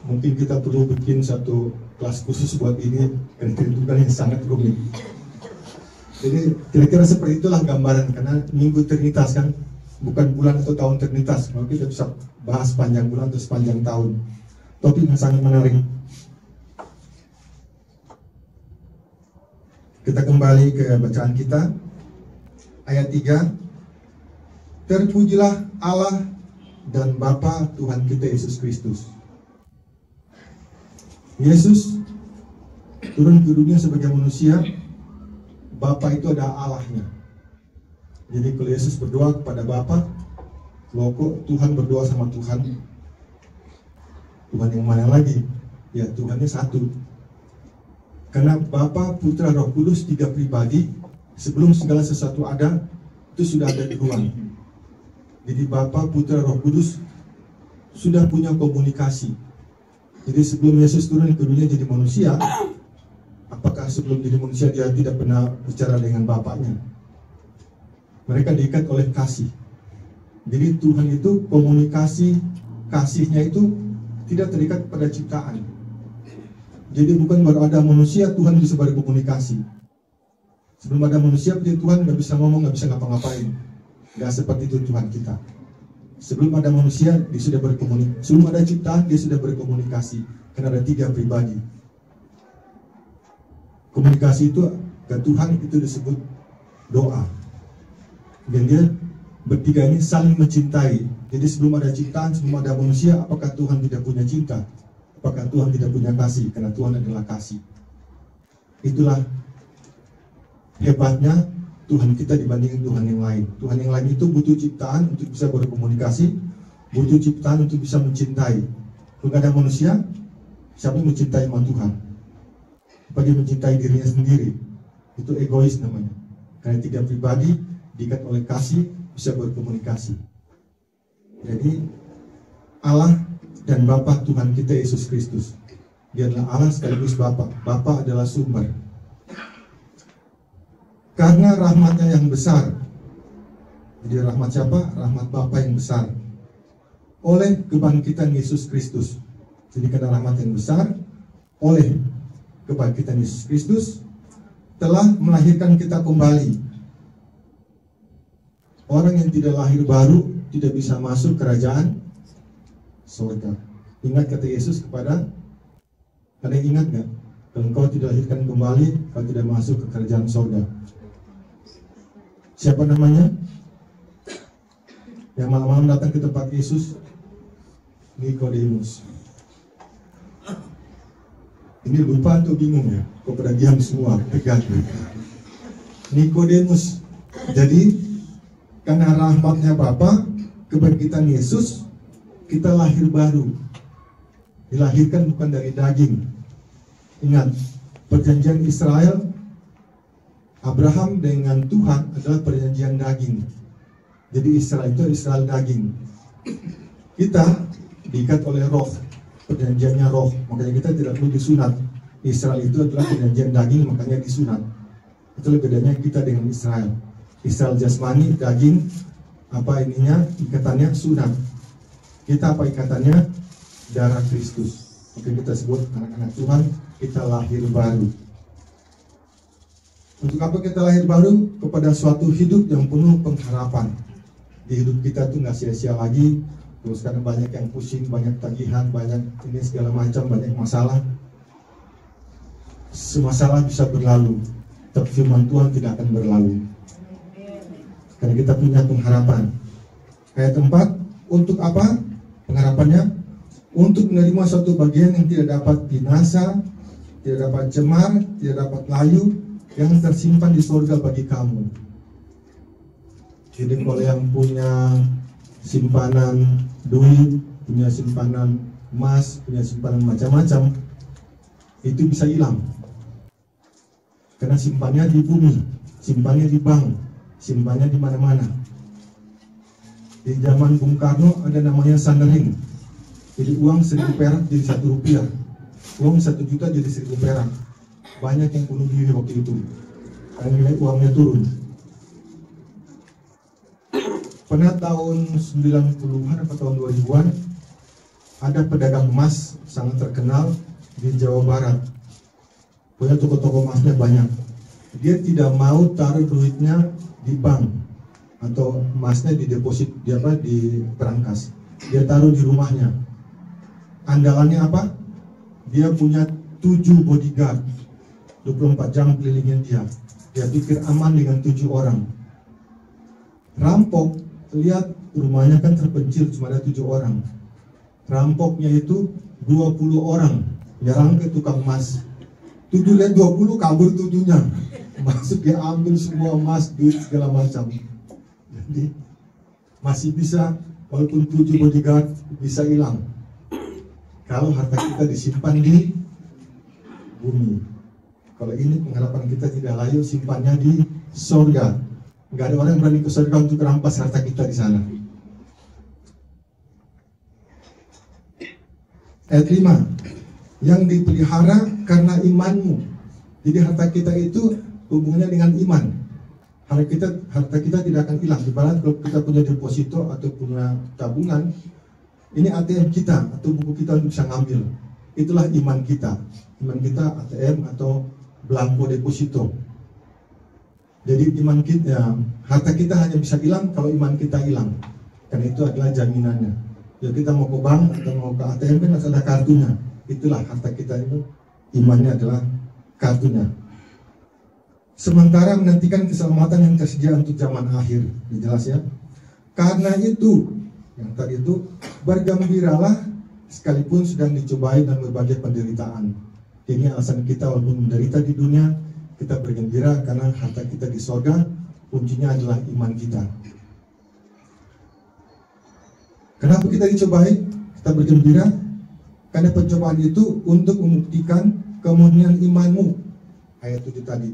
Mungkin kita perlu bikin satu kelas khusus buat ini, karena perhitungan yang sangat rumit. Jadi kira-kira seperti itulah gambaran, karena minggu Trinitas kan, bukan bulan atau tahun Trinitas. Mungkin kita bisa bahas panjang bulan atau sepanjang tahun. Topik yang sangat menarik. Kita kembali ke bacaan kita. Ayat 3. Terpujilah Allah dan Bapa Tuhan kita Yesus Kristus. Yesus turun ke dunia sebagai manusia. Bapa itu adalah Allahnya. Jadi kalau Yesus berdoa kepada Bapa, loh kok Tuhan berdoa sama Tuhan? Tuhan yang mana lagi? Ya Tuhannya satu. Karena Bapa, Putra, Roh Kudus, 3 pribadi, sebelum segala sesuatu ada, itu sudah ada di ruang. Jadi Bapa, Putra, Roh Kudus sudah punya komunikasi. Jadi sebelum Yesus turun ke dunia jadi manusia, apakah sebelum jadi manusia dia tidak pernah bicara dengan Bapaknya? Mereka diikat oleh kasih. Jadi Tuhan itu komunikasi, kasihnya itu tidak terikat pada ciptaan. Jadi bukan baru ada manusia Tuhan bisa berkomunikasi. Sebelum ada manusia Tuhan nggak bisa ngomong, nggak bisa ngapa-ngapain. Nggak seperti itu Tuhan kita. Sebelum ada manusia dia sudah berkomunikasi. Sebelum ada ciptaan dia sudah berkomunikasi. Karena ada 3 pribadi. Komunikasi itu ke Tuhan itu disebut doa. Dan dia bertiga ini saling mencintai. Jadi sebelum ada ciptaan, sebelum ada manusia, apakah Tuhan tidak punya cinta? Apakah Tuhan tidak punya kasih? Karena Tuhan adalah kasih. Itulah hebatnya Tuhan kita dibandingkan Tuhan yang lain. Tuhan yang lain itu butuh ciptaan untuk bisa berkomunikasi, butuh ciptaan untuk bisa mencintai. Kalau ada manusia, siapa yang mencintai sama Tuhan? Bagi mencintai dirinya sendiri. Itu egois namanya. Karena 3 pribadi diikat oleh kasih bisa berkomunikasi. Jadi Allah dan Bapa Tuhan kita Yesus Kristus, dia adalah Allah sekaligus Bapa. Bapa adalah sumber. Karena rahmatnya yang besar Jadi rahmat siapa? Rahmat Bapa yang besar. Oleh kebangkitan Yesus Kristus. Jadi karena rahmat yang besar, oleh kebangkitan Yesus Kristus telah melahirkan kita kembali. Orang yang tidak lahir baru tidak bisa masuk kerajaan surga. Ingat kata Yesus kepada, ada yang ingat nggak? Kalau engkau tidak lahirkan kembali, kau tidak masuk ke kerajaan surga. Siapa namanya? Yang malam-malam datang ke tempat Yesus, Nikodemus. Ini lupa atau bingung ya? Kau pada diam semua, tegang. Nikodemus. Jadi karena rahmatnya Bapa, kebangkitan Yesus, kita lahir baru. Dilahirkan bukan dari daging. Ingat, perjanjian Israel, Abraham dengan Tuhan adalah perjanjian daging. Jadi Israel itu Israel daging. Kita diikat oleh roh, perjanjiannya roh, makanya kita tidak perlu disunat. Israel itu adalah perjanjian daging, makanya disunat. Itulah bedanya kita dengan Israel. Israel jasmani, daging, apa ininya, ikatannya sunat. Kita apa ikatannya? Darah Kristus. Oke, kita sebut anak-anak Tuhan, kita lahir baru. Untuk apa kita lahir baru? Kepada suatu hidup yang penuh pengharapan. Di hidup kita tuh nggak sia-sia lagi. Terus karena banyak yang pusing, banyak tagihan, banyak ini segala macam, banyak masalah. Semua masalah bisa berlalu, tapi firman Tuhan tidak akan berlalu. Karena kita punya pengharapan. Ayat 4, untuk apa pengharapannya? Untuk menerima suatu bagian yang tidak dapat binasa, tidak dapat cemar, tidak dapat layu, yang tersimpan di surga bagi kamu. Jadi kalau yang punya simpanan duit, punya simpanan emas, punya simpanan macam-macam, itu bisa hilang. Karena simpannya di bumi, simpannya di bank, simpannya di mana-mana. Di zaman Bung Karno ada namanya sandering. Jadi uang 1.000 perak jadi 1 rupiah, uang 1 juta jadi 1.000 perak. Banyak yang bunuh diri waktu itu karena nilai uangnya turun. Pernah tahun 90-an atau tahun 2000-an ada pedagang emas sangat terkenal di Jawa Barat. Punya toko-toko emasnya banyak. Dia tidak mau taruh duitnya di bank atau emasnya di deposit, di perangkas. Dia taruh di rumahnya. Andalannya apa? Dia punya 7 bodyguard, 24 jam kelilingin dia. Dia pikir aman dengan 7 orang. Rampok, lihat rumahnya kan terpencil, cuma ada 7 orang. Rampoknya itu 20 orang, nyerang ke tukang emas. 7 lihat 20, kabur 7-nya. Masuk dia ambil semua emas, duit segala macam. Jadi masih bisa, walaupun 7 bodyguard bisa hilang. Kalau harta kita disimpan di bumi. Kalau ini pengharapan kita tidak layu, simpannya di surga. Nggak ada orang yang berani ke surga untuk rampas harta kita di sana. Ayat 5, yang dipelihara karena imanmu. Jadi harta kita itu hubungannya dengan iman. Harta kita tidak akan hilang. Ibarat kalau kita punya deposito atau punya tabungan, ini ATM kita atau buku kita bisa ngambil. Itulah iman kita. Iman kita ATM atau belangko deposito. Jadi iman kita, harta kita hanya bisa hilang kalau iman kita hilang. Karena itu adalah jaminannya. Jadi kita mau ke bank atau mau ke ATM kan harus ada kartunya. Itulah harta kita itu, imannya adalah kartunya. Sementara menantikan keselamatan yang tersedia untuk zaman akhir. Jelas ya. Karena itu, yang tadi itu, bergembiralah sekalipun sedang dicobai dan berbagai penderitaan. Ini alasan kita walaupun menderita di dunia, kita bergembira karena harta kita di surga, kuncinya adalah iman kita. Kenapa kita dicobai? Kita bergembira karena pencobaan itu untuk membuktikan kemurnian imanmu. Ayat 7 tadi.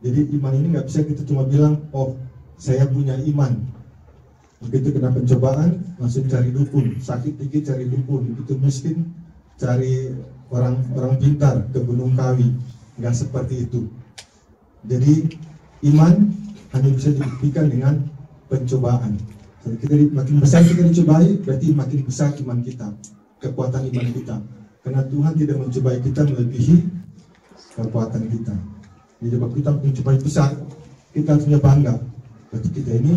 Jadi iman ini nggak bisa kita cuma bilang, oh saya punya iman. Begitu kena pencobaan, langsung cari dukun. Sakit dikit cari dukun. Begitu miskin, cari orang pintar ke Gunung Kawi. Nggak seperti itu. Jadi iman hanya bisa dibuktikan dengan pencobaan. Jadi kita makin besar kita dicobai, berarti makin besar iman kita, kekuatan iman kita. Karena Tuhan tidak mencobai kita melebihi kekuatan kita. Jadi waktu kita mencobai besar, kita harusnya bangga. Berarti kita ini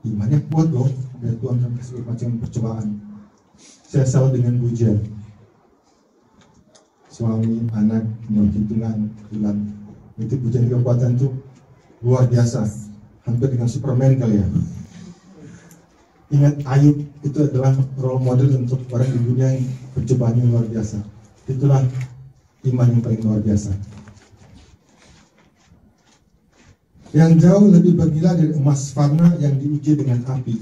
imannya kuat loh. Dan Tuhan akan kasih macam percobaan. Saya selalu dengan pujian. Suami, anak, hitungan, bulan. Itu pujian kekuatan itu luar biasa. Hampir dengan Superman kali ya. Ingat Ayub itu adalah role model untuk orang di dunia yang percobaannya luar biasa. Itulah iman yang paling luar biasa. Yang jauh lebih bergila dari emas fana yang diuji dengan api.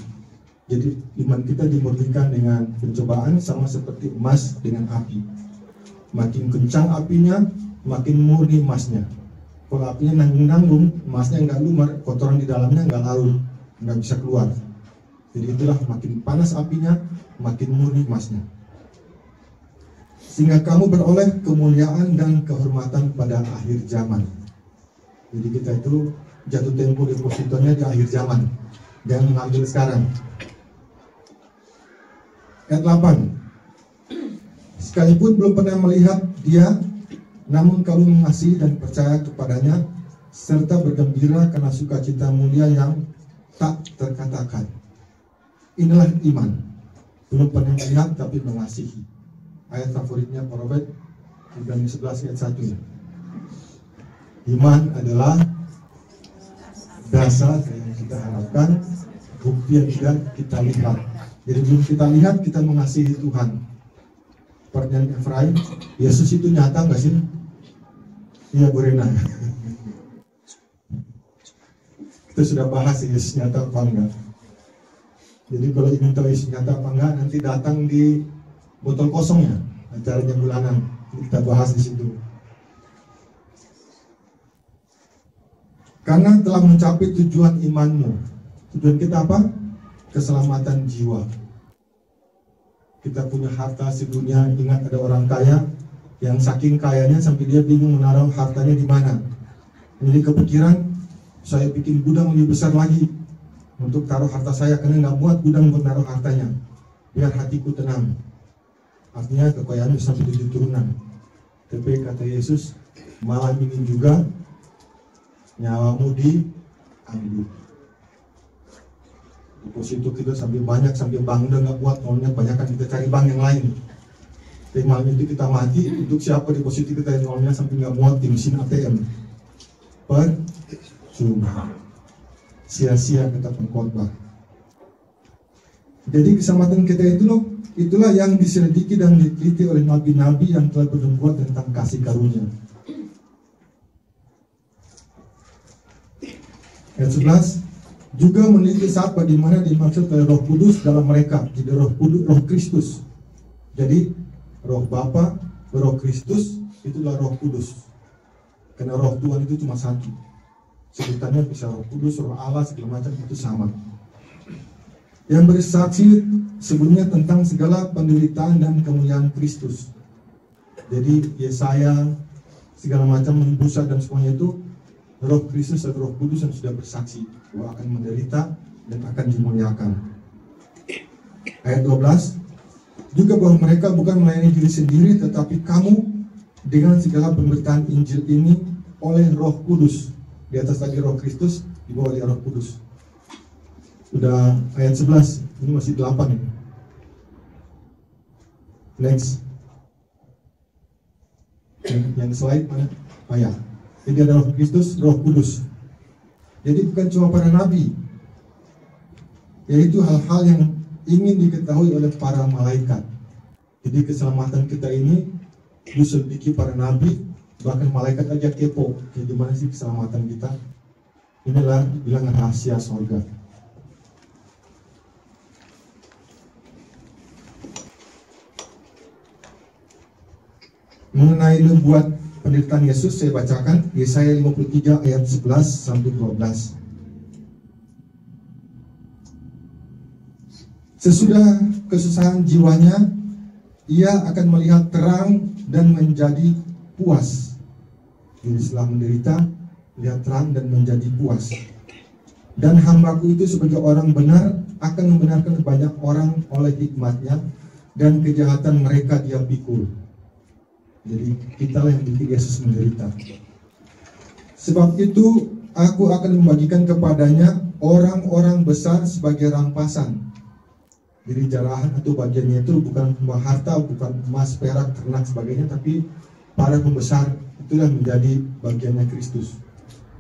Jadi iman kita dimurnikan dengan pencobaan sama seperti emas dengan api. Makin kencang apinya, makin murni emasnya. Kalau apinya nanggung-nanggung, emasnya nggak lumer, kotoran di dalamnya nggak larut, nggak bisa keluar. Jadi itulah makin panas apinya, makin murni emasnya. Sehingga kamu beroleh kemuliaan dan kehormatan pada akhir zaman. Jadi kita itu jatuh tempo depositornya di akhir zaman. Jangan mengambil sekarang. Ayat 8. Sekalipun belum pernah melihat dia, namun kamu mengasihi dan percaya kepadanya, serta bergembira karena sukacita mulia yang tak terkatakan. Inilah iman. Belum pernah melihat tapi mengasihi. Ayat favoritnya Pak Robert, Ibrani 11 ayat 1. Iman adalah dasar yang kita harapkan, bukti yang tidak kita lihat. Jadi belum kita lihat, kita mengasihi Tuhan. Pertanyaan Efraim, Yesus itu nyata nggak sih? Iya, Bu Rena. Kita sudah bahas Yesus nyata apa enggak. Jadi kalau ingin tahu Yesus nyata apa enggak, nanti datang di botol kosongnya, acaranya bulanan. Kita bahas di situ. Karena telah mencapai tujuan imanmu. Tujuan kita apa? Keselamatan jiwa. Kita punya harta sedunia. Ingat ada orang kaya yang saking kayanya sampai dia bingung menaruh hartanya di mana. Jadi kepikiran, saya bikin gudang lebih besar lagi untuk taruh harta saya, karena nggak muat gudang untuk menaruh hartanya. Biar hatiku tenang. Artinya kekayaan bisa 7 turunan. Tapi kata Yesus, malam ini juga nyawamu diambil. Deposito kita sampai banyak, sampai bank udah nggak kuat, maunya banyak kan kita cari bank yang lain. Tapi malam itu kita mati, untuk siapa deposito kita yang nolnya sampai nggak muat di mesin ATM. Percuma, sia-sia kita pengkhotbah. Jadi keselamatan kita itulah yang diselidiki dan diteliti oleh nabi-nabi yang telah bernubuat tentang kasih karunia. Ayat 11, juga meneliti saat bagaimana dimaksud oleh Roh Kudus dalam mereka. Jadi Roh Kudus, Roh Kristus. Jadi Roh Bapa, Roh Kristus itulah Roh Kudus. Karena Roh Tuhan itu cuma satu. Sebutannya bisa Roh Kudus, Roh Allah, segala macam itu sama. Yang bersaksi sebelumnya tentang segala penderitaan dan kemuliaan Kristus. Jadi Yesaya, segala macam busa dan semuanya itu Roh Kristus atau Roh Kudus yang sudah bersaksi bahwa akan menderita dan akan dimuliakan. Ayat 12, juga bahwa mereka bukan melayani diri sendiri, tetapi kamu dengan segala pemberitaan Injil ini oleh Roh Kudus. Di atas lagi Roh Kristus, di bawah oleh Roh Kudus. Udah ayat 11, ini masih 8 ya. Next. Yang slide mana? Oh ya. Jadi ada Roh Kristus, Roh Kudus. Jadi bukan cuma para nabi, yaitu hal-hal yang ingin diketahui oleh para malaikat. Jadi keselamatan kita ini diselidiki para nabi, bahkan malaikat aja kepo. Jadi gimana sih keselamatan kita? Inilah bilang rahasia sorga. Mengenai nubuat penderitaan Yesus, saya bacakan Yesaya 53 ayat 11 sampai 12. Sesudah kesusahan jiwanya, ia akan melihat terang dan menjadi puas. Jadi setelah menderita, lihat terang dan menjadi puas. Dan hambaku itu sebagai orang benar akan membenarkan banyak orang oleh hikmatnya, dan kejahatan mereka dia pikul. Jadi kitalah yang bikin Yesus menderita. Sebab itu aku akan membagikan kepadanya orang-orang besar sebagai rampasan. Jadi jarahan atau bagiannya itu bukan cuma harta, bukan emas, perak, ternak, sebagainya, tapi para pembesar itulah menjadi bagiannya Kristus.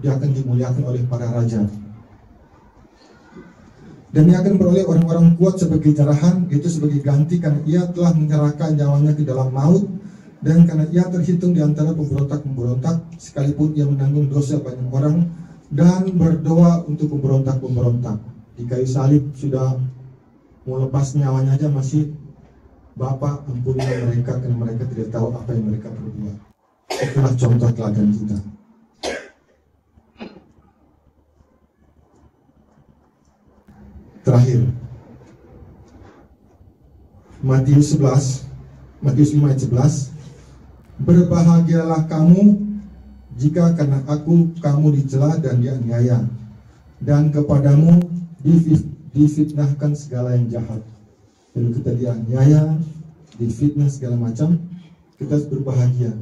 Dia akan dimuliakan oleh para raja. Dan ia akan beroleh orang-orang kuat sebagai jarahan, itu sebagai ganti karena ia telah menyerahkan nyawanya ke dalam maut, dan karena ia terhitung di antara pemberontak-pemberontak, sekalipun ia menanggung dosa banyak orang dan berdoa untuk pemberontak-pemberontak. Di kayu salib sudah mau lepas nyawanya aja masih, Bapa ampunilah mereka karena mereka tidak tahu apa yang mereka perbuat. Itulah contoh teladan kita. Terakhir, Matius 5 ayat 11, berbahagialah kamu jika karena aku kamu dicela dan dianiaya, dan kepadamu difitnahkan segala yang jahat. Jadi kita dianiaya, difitnah segala macam, kita harus berbahagia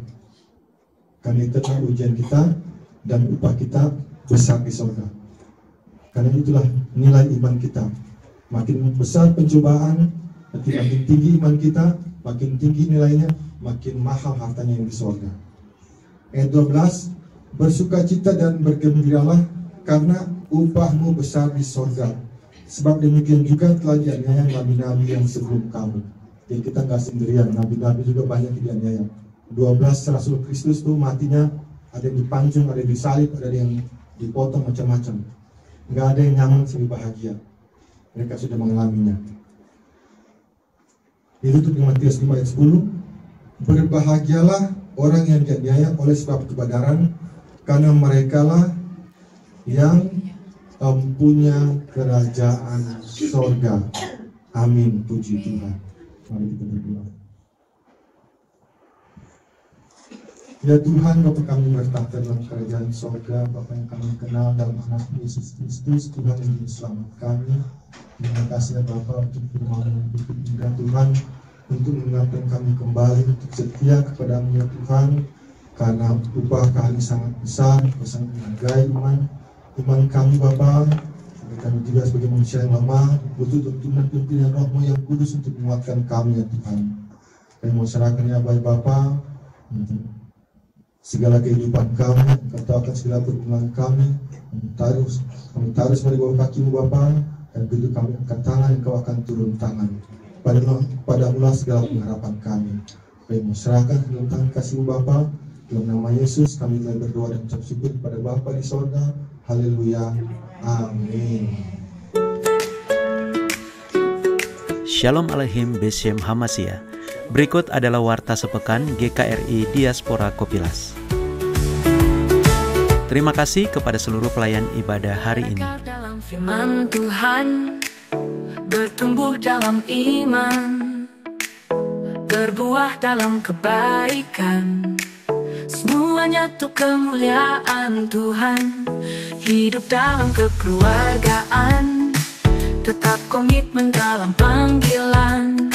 karena itu adalah ujian kita dan upah kita besar di surga. Karena itulah nilai iman kita. Makin besar pencobaan, makin tinggi iman kita, makin tinggi nilainya, makin mahal hartanya yang di surga. Ayat 12, bersukacita dan bergembiralah karena upahmu besar di surga. Sebab demikian juga telah dianiaya nabi-nabi yang sebelum kamu. Jadi kita nggak sendirian, nabi-nabi juga banyak dianiaya. 12 Rasul Kristus tuh matinya ada yang dipancung, ada yang disalib, ada yang dipotong macam-macam. Nggak ada yang nyaman sehingga bahagia. Mereka sudah mengalaminya. Ditutup di Matius 5 ayat 10. Berbahagialah orang yang dianiaya oleh sebab kebenaran, karena merekalah yang punya kerajaan sorga. Amin, puji Tuhan. Mari kita berdoa. Ya Tuhan, Bapa kami bertahta dalam kerajaan sorga, Bapa yang kami kenal dalam anak Yesus Kristus, Tuhan yang selamat kami. Terima kasih ya Bapa untuk firman yang begitu indah Tuhan, untuk mengingatkan kami kembali untuk setia kepadamu ya Tuhan, karena upah kami sangat besar, sangat menghargai iman kami Bapa. Kami juga sebagai manusia yang lemah butuh tuntunan pimpinan Roh-Mu yang kudus untuk menguatkan kami ya Tuhan. Kami mau serahkan ya baik Bapa untuk segala kehidupan kami, Engkau tahu akan segala pergumulan kami taruh semua di bawah kaki-Mu Bapa, dan begitu kami angkat tangan, Engkau akan turun tangan. Padamulah segala pengharapan kami. Kami mau serahkan ke dalam tangan kasih-Mu Bapa, dalam nama Yesus kami telah berdoa dan ucap syukur kepada Bapa di sorga. Haleluya, amin. Shalom Aleichem Beshem Hamasya. Berikut adalah warta sepekan GKRI Diaspora Kopilas. Terima kasih kepada seluruh pelayan ibadah hari ini. Dalam firman Tuhan, bertumbuh dalam iman, berbuah dalam kebaikan, semuanya untuk kemuliaan Tuhan. Hidup dalam kekeluargaan, tetap komitmen dalam panggilan,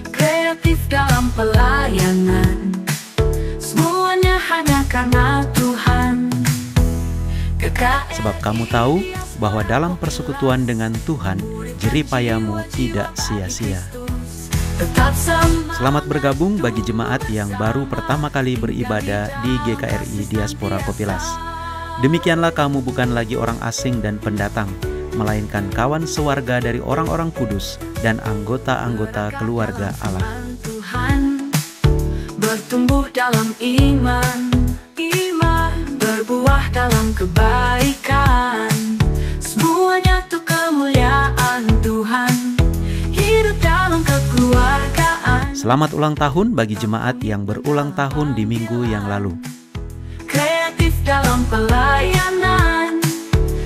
kreatif dalam pelayanan, semuanya hanya karena Tuhan. Sebab kamu tahu bahwa dalam persekutuan dengan Tuhan, jerih payahmu tidak sia-sia. Selamat bergabung bagi jemaat yang baru pertama kali beribadah di GKRI Diaspora Kopilas. Demikianlah kamu bukan lagi orang asing dan pendatang, melainkan kawan sewarga dari orang-orang kudus dan anggota-anggota keluarga Allah. Tuhan, bertumbuh dalam iman, berbuah dalam kebaikan, semuanya untuk kemuliaan Tuhan. Hidup dalam kekeluargaan. Selamat ulang tahun bagi jemaat yang berulang tahun di minggu yang lalu. Kreatif dalam pelayanan,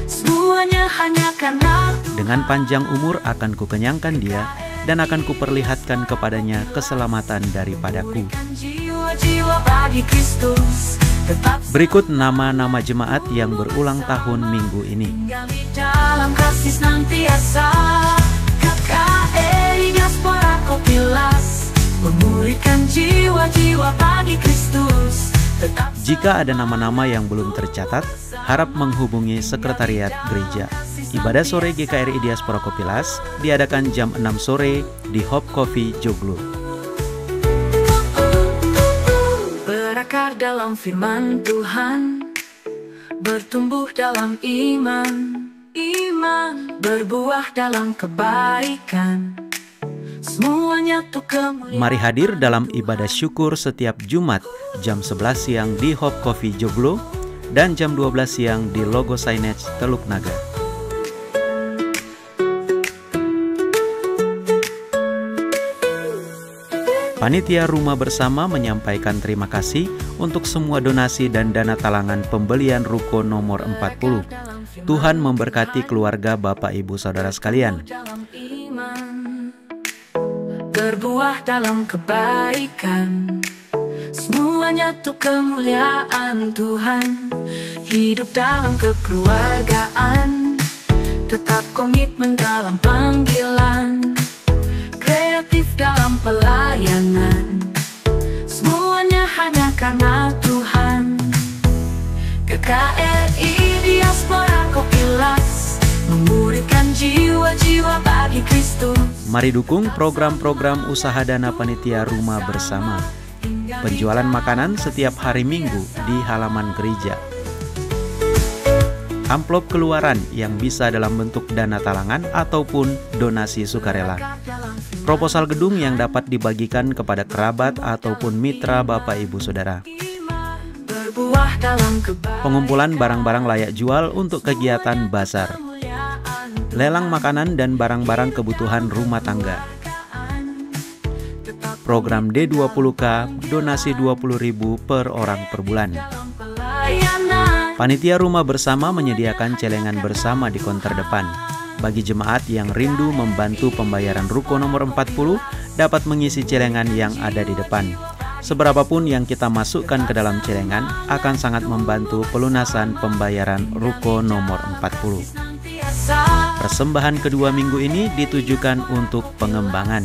semuanya hanya karena Tuhan. Dengan panjang umur akan kukenyangkan dia, dan akan kuperlihatkan kepadanya keselamatan daripadaku. Jiwa-jiwa bagi Kristus, Berikut nama-nama jemaat yang berulang tahun minggu ini. Dalam kasih senantiasa, GKRI Diaspora Kopilas, memulihkan jiwa-jiwa bagi Kristus. Jika ada nama-nama yang belum tercatat, harap menghubungi Sekretariat Gereja. Ibadah sore GKRI Diaspora Kopilas diadakan jam 6 sore di Hope Coffee Joglo. Berakar dalam firman Tuhan, bertumbuh dalam iman, berbuah dalam kebaikan. Semuanya tuh kemuliaan. Mari hadir dalam ibadah syukur setiap Jumat jam 11 siang di Hope Coffee Joglo dan jam 12 siang di Logo Signage Teluk Naga. Panitia Rumah Bersama menyampaikan terima kasih untuk semua donasi dan dana talangan pembelian ruko nomor 40. Tuhan memberkati keluarga Bapak Ibu Saudara sekalian. Berbuah dalam kebaikan, semuanya tuh kemuliaan Tuhan. Hidup dalam kekeluargaan, tetap komitmen dalam panggilan, kreatif dalam pelayanan, semuanya hanya karena Tuhan. GKRI Diaspora Kopilas, memurihkan jiwa-jiwa bagi Kristus. Mari dukung program-program usaha dana Panitia Rumah Bersama. Penjualan makanan setiap hari Minggu di halaman gereja. Amplop keluaran yang bisa dalam bentuk dana talangan ataupun donasi sukarela. Proposal gedung yang dapat dibagikan kepada kerabat ataupun mitra Bapak Ibu Saudara. Pengumpulan barang-barang layak jual untuk kegiatan bazar. Lelang makanan dan barang-barang kebutuhan rumah tangga. Program D20K, donasi 20.000 per orang per bulan. Panitia Rumah Bersama menyediakan celengan bersama di konter depan. Bagi jemaat yang rindu membantu pembayaran ruko nomor 40, dapat mengisi celengan yang ada di depan. Seberapapun yang kita masukkan ke dalam celengan akan sangat membantu pelunasan pembayaran ruko nomor 40. Persembahan kedua minggu ini ditujukan untuk pengembangan.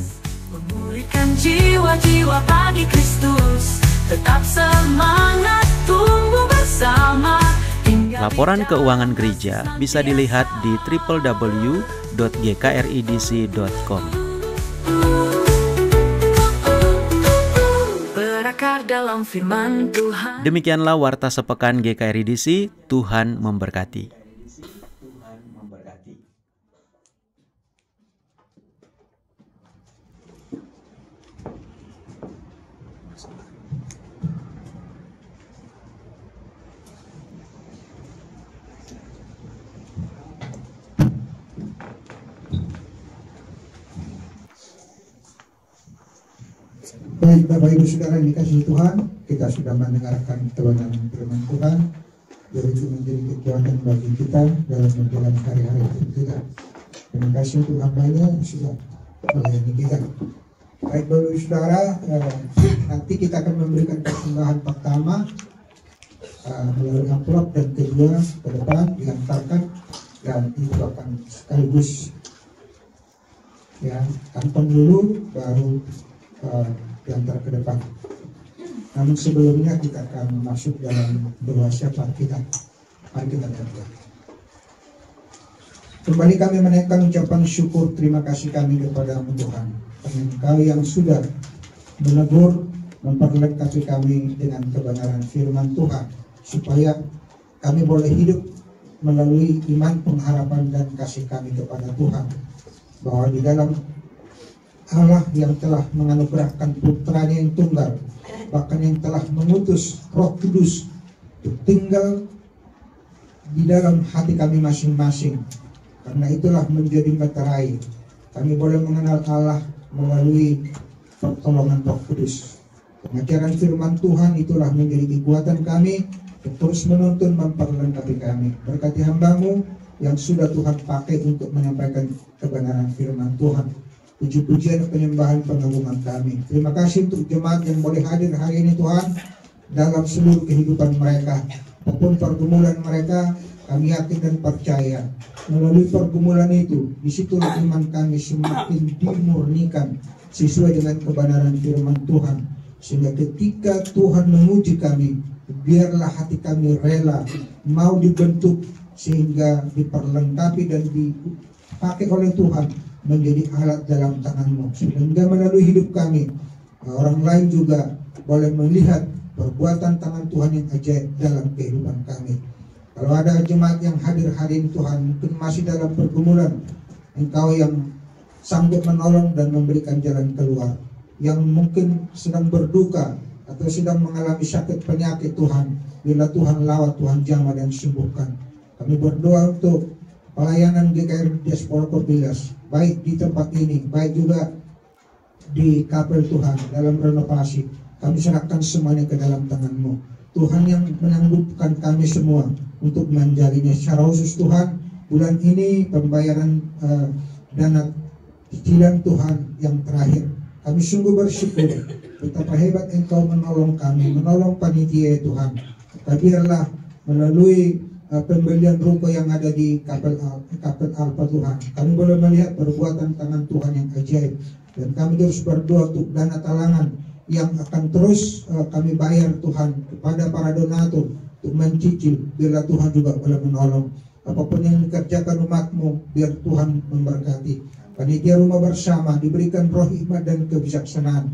Memulihkan jiwa-jiwa bagi Kristus, tetap semangat tumbuh bersama. Laporan keuangan gereja bisa dilihat di www.gkridc.com. Berakar dalam firman Tuhan. Demikianlah warta sepekan GKRIDC. Tuhan memberkati. Baik Bapak Ibu Saudara yang dikasihi Tuhan, kita sudah mendengarkan kebenaran firman Tuhan, biar itu menjadi kekuatan bagi kita dalam menjalani hari-hari kita. Terima kasih untuk hamba-Nya sudah melayani kita. Baik Bapak Ibu Saudara, nanti kita akan memberikan persembahan pertama melalui amplop, dan kedua ke depan diantarkan, dan itu akan sekaligus ya kantong dulu baru diantar ke depan. Namun sebelumnya kita akan masuk dalam doa syafaat kita. Mari kita berdoa. Kembali kami menaikkan ucapan syukur terima kasih kami kepada Tuhan, Engkau yang sudah menegur, memperlengkapi kami dengan kebenaran firman Tuhan, supaya kami boleh hidup melalui iman, pengharapan, dan kasih kami kepada Tuhan, bahwa di dalam Allah yang telah menganugerahkan putranya yang tunggal, bahkan yang telah mengutus Roh Kudus untuk tinggal di dalam hati kami masing-masing. Karena itulah menjadi meterai kami boleh mengenal Allah melalui pertolongan Roh Kudus. Pengajaran firman Tuhan itulah menjadi kekuatan kami untuk terus menuntun, memperlengkapi kami. Berkati hamba-Mu yang sudah Tuhan pakai untuk menyampaikan kebenaran firman Tuhan. Puji-pujian, penyembahan, pengagungan kami. Terima kasih untuk jemaat yang boleh hadir hari ini Tuhan. dalam seluruh kehidupan mereka. Apapun pergumulan mereka, kami yakin dan percaya melalui pergumulan itu, disitulah iman kami semakin dimurnikan sesuai dengan kebenaran firman Tuhan. Sehingga ketika Tuhan menguji kami, biarlah hati kami rela mau dibentuk sehingga diperlengkapi dan dipakai oleh Tuhan menjadi alat dalam tangan-Mu, sehingga melalui hidup kami orang lain juga boleh melihat perbuatan tangan Tuhan yang ajaib dalam kehidupan kami. Kalau ada jemaat yang hadir hari ini Tuhan, mungkin masih dalam pergumulan, Engkau yang sanggup menolong dan memberikan jalan keluar. Yang mungkin sedang berduka atau sedang mengalami sakit penyakit Tuhan, bila Tuhan lawat, Tuhan jamah dan sembuhkan. Kami berdoa untuk pelayanan GKR Diaspora Kopilas, baik di tempat ini, baik juga di kapel Tuhan dalam renovasi. Kami serahkan semuanya ke dalam tangan-Mu. Tuhan yang menanggungkan kami semua untuk menjalinnya. Secara khusus Tuhan, bulan ini pembayaran dana cicilan Tuhan yang terakhir. Kami sungguh bersyukur betapa hebat Engkau menolong kami, menolong panitia Tuhan. Biarlah melalui pembelian ruko yang ada di kapel Alfa Tuhan, kami boleh melihat perbuatan tangan Tuhan yang ajaib. Dan kami terus berdoa untuk dana talangan yang akan terus kami bayar Tuhan kepada para donatur untuk mencicil. Biarlah Tuhan juga boleh menolong apapun yang dikerjakan umat-Mu, biar Tuhan memberkati. Panitia rumah bersama diberikan roh hikmat dan kebijaksanaan,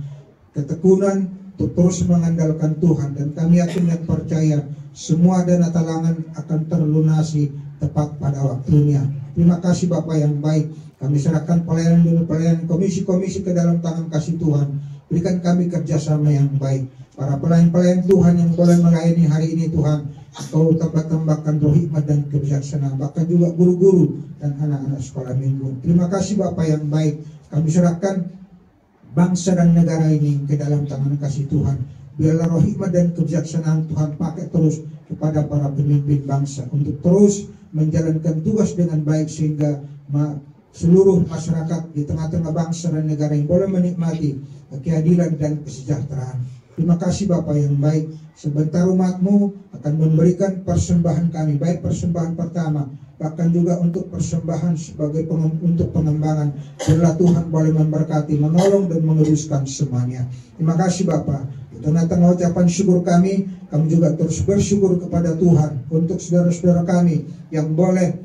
ketekunan untuk terus mengandalkan Tuhan. Dan kami yakin dan percaya semua dana talangan akan terlunasi tepat pada waktunya. Terima kasih Bapak yang baik. Kami serahkan pelayanan demi pelayanan, komisi-komisi ke dalam tangan kasih Tuhan. Berikan kami kerjasama yang baik. Para pelayan-pelayan Tuhan yang boleh melayani hari ini Tuhan, Kau tambahkan roh hikmat dan kebijaksanaan. Bahkan juga guru-guru dan anak-anak sekolah minggu. Terima kasih Bapak yang baik. Kami serahkan bangsa dan negara ini ke dalam tangan kasih Tuhan. Biarlah roh hikmat dan kebijaksanaan Tuhan pakai terus kepada para pemimpin bangsa untuk terus menjalankan tugas dengan baik, sehingga seluruh masyarakat di tengah-tengah bangsa dan negara yang boleh menikmati keadilan dan kesejahteraan. Terima kasih Bapak yang baik. Sebentar umat-Mu akan memberikan persembahan kami, baik persembahan pertama, bahkan juga untuk persembahan sebagai untuk pengembangan. Biarlah Tuhan boleh memberkati, menolong dan meneruskan semuanya. Terima kasih Bapak. Di tengah-tengah ucapan syukur kami juga terus bersyukur kepada Tuhan untuk saudara-saudara kami yang boleh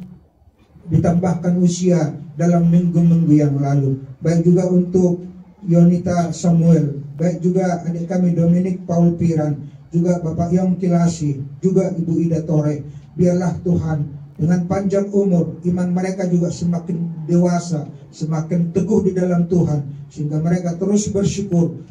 ditambahkan usia dalam minggu-minggu yang lalu. Baik juga untuk Yonita Samuel, baik juga adik kami Dominic Paul Piran, juga Bapak Yong Kilasi, juga Ibu Ida Tore. Biarlah Tuhan dengan panjang umur, iman mereka juga semakin dewasa, semakin teguh di dalam Tuhan, sehingga mereka terus bersyukur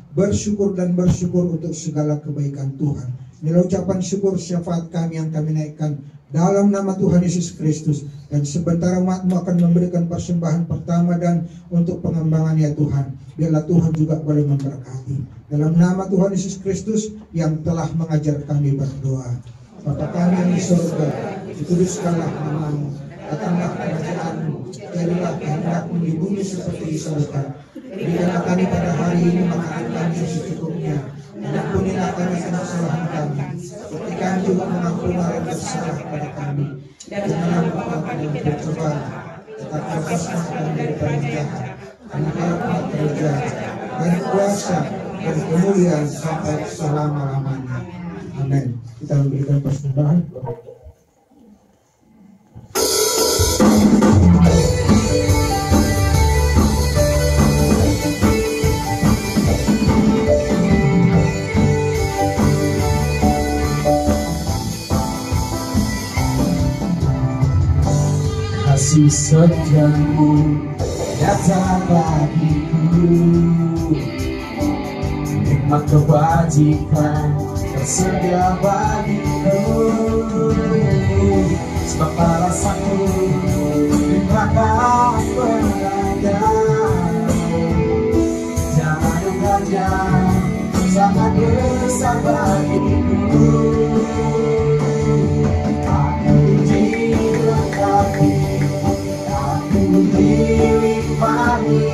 dan bersyukur untuk segala kebaikan Tuhan. Inilah ucapan syukur syafaat kami yang kami naikkan dalam nama Tuhan Yesus Kristus. Dan sebentar umat-Mu akan memberikan persembahan pertama dan untuk pengembangan ya Tuhan. Biarlah Tuhan juga boleh memberkati. Dalam nama Tuhan Yesus Kristus yang telah mengajar kami berdoa. Bapa kami yang di surga, dikuduskanlah nama-Mu, datanglah kerajaan-Mu, jadilah kehendak-Mu di bumi seperti di surga. Berikanlah kami pada hari ini makan kami secukupnya, dan ampunilah kami kesalahan kami, seperti kami juga mengampuni orang yang bersalah pada kami. Janganlah engkau kami bercobaan, tetapi lepaskan kami dari jahat. Karena Engkau kerja dan kuasa dan kemuliaan sampai selama-lamanya. Amin. Kita memberikan persembahan. Kasih setiamu nyata bagiku, nikmat kebajikan tersedia bagiku. Sebab alasanku terima berada, jangan dugaannya sangat besar bagiku. Aku dilengkapi, dinikmati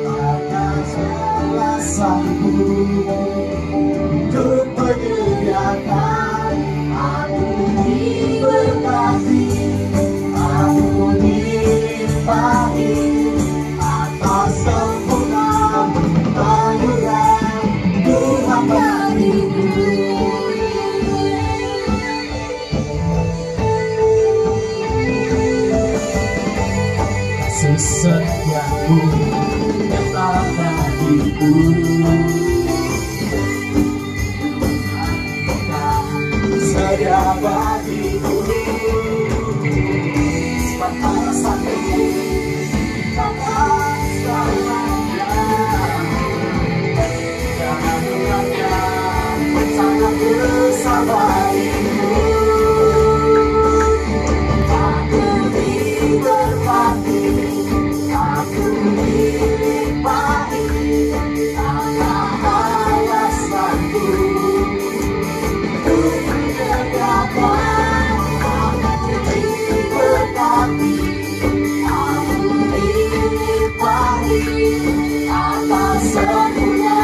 karena jelasanku untuk menyediakan atas sempurna anugerah Tuhan bagiku. Sesetiamu tetap bagiku, sedia bagiku. Sepanjang sakit takkan selamanya, jangan lupakan sangat bersamaku. Aku diberkati, aku dilimpahi, tanpa alasanku. Untuk berdakwah, aku diberkati, aku dilimpahi, atas sempurna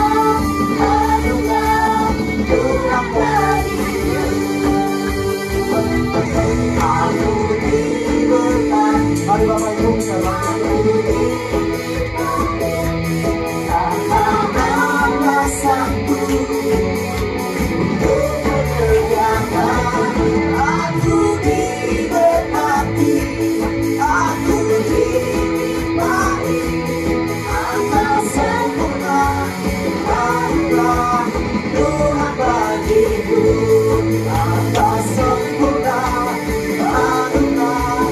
anugerah Tuhan bagiku. Aku diberkati, mari Bapak Ibu sekalian, tanpa alasanku. Untuk berdakwah, aku diberkati, aku dilimpahi, atas sempurna anugerah Tuhan bagiku. Atas sempurna anugerah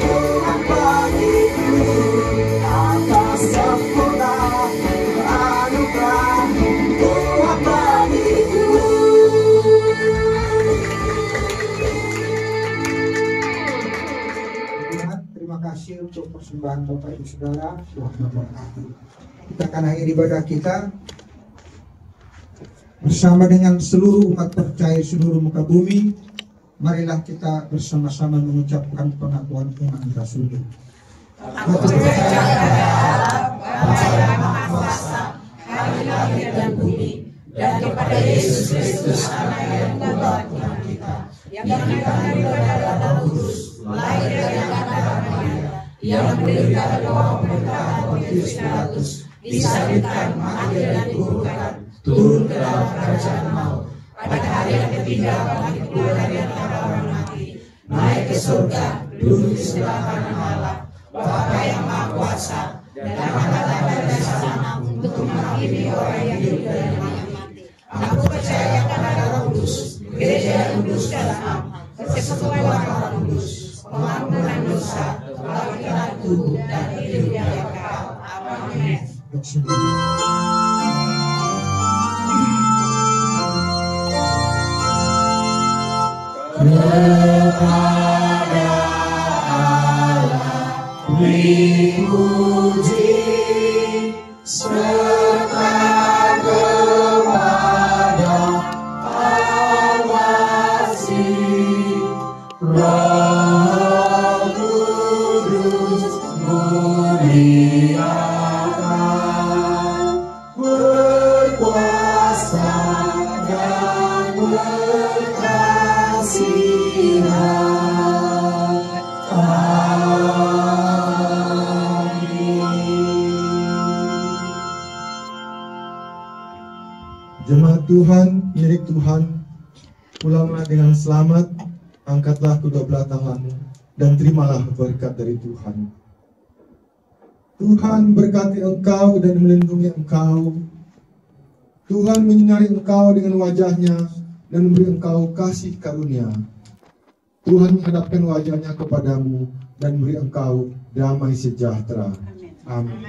Tuhan bagiku. Atas sempurna anugerah Tuhan bagiku. Tuhan, terima kasih untuk persembahan Bapak Ibu Saudara. Tuhan memberkati. Kita akan akhiri ibadah kita bersama dengan seluruh umat percaya seluruh muka bumi. Marilah kita bersama-sama mengucapkan pengakuan iman Rasul. Aku percaya pada Allah, Bapa yang Maha Kuasa, Hari langit dan bumi, dan kepada Yesus Kristus, Anak yang Tuhan Tuhan kita, yang dikatakan pada Roh Kudus, lahir dari anak Maria, yang menderita pada bawah pemerintahan Pontius Pilatus, disalibkan, mati dan dikuburkan, turun ke dalam kerajaan maut. Pada hari yang ketiga bangkit keluar dari antara orang mati, naik ke surga, duduk di sebelah kanan Allah, Bapa yang Maha Kuasa, dan akan datang dari sana untuk menghakimi orang yang hidup dan yang mati. Aku percaya kepada Roh Kudus, Gereja yang kudus dan am, persekutuan Roh Kudus, pengampunan dosa, kebangkitan tubuh dan hidup yang kekal. Amin. Kepada Allah dipuji, serta kepada Allah Roh Kudus muliakan, berkuasa dan berkasihan. Jemaat Tuhan, milik Tuhan, pulanglah dengan selamat, angkatlah kedua belah tanganmu, dan terimalah berkat dari Tuhan. Tuhan berkati engkau dan melindungi engkau. Tuhan menyinari engkau dengan wajahnya dan memberi engkau kasih karunia. Tuhan menghadapkan wajahnya kepadamu dan memberi engkau damai sejahtera. Amin.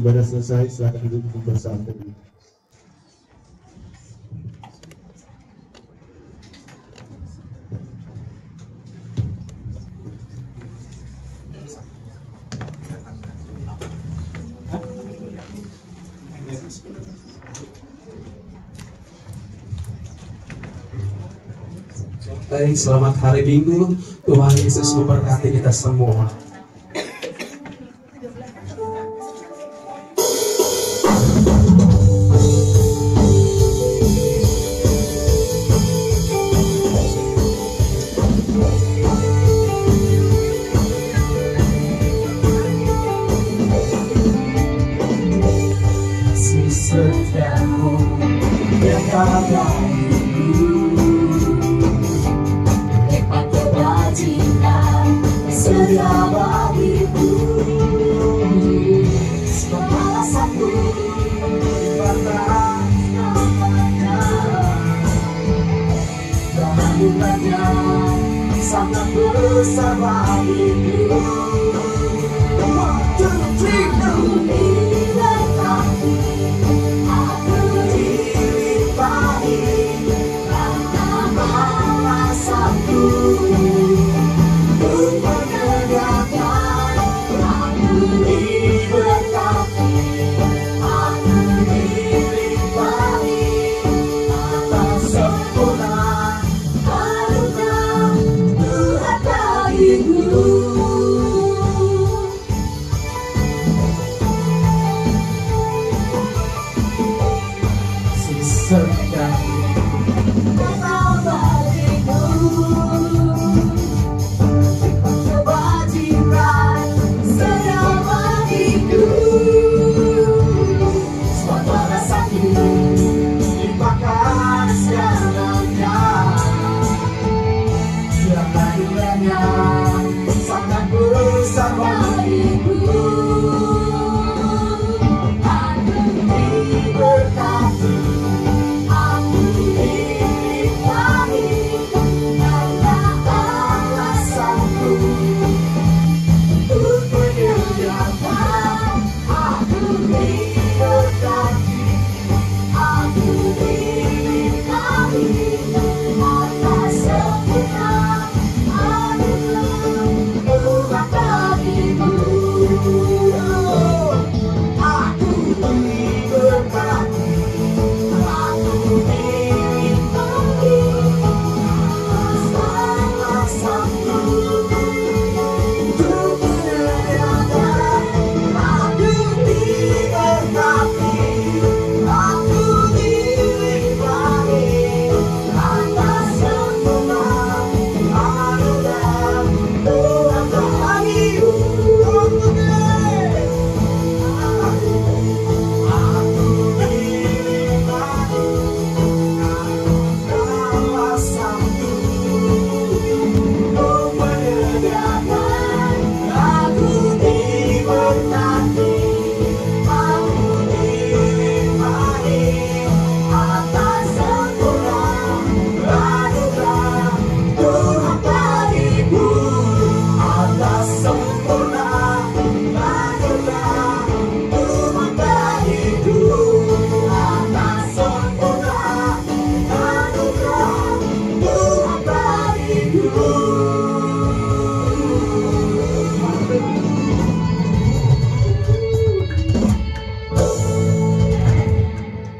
Ibadah selesai, silakan duduk untuk bersantai. Baik, selamat hari Minggu. Tuhan Yesus memberkati kita semua. Setiamu yang kagak hebat kebajikan setia bagiku, pembalasanku batas namanya, kehadirannya sangat besar bagiku. 1, 2, 3,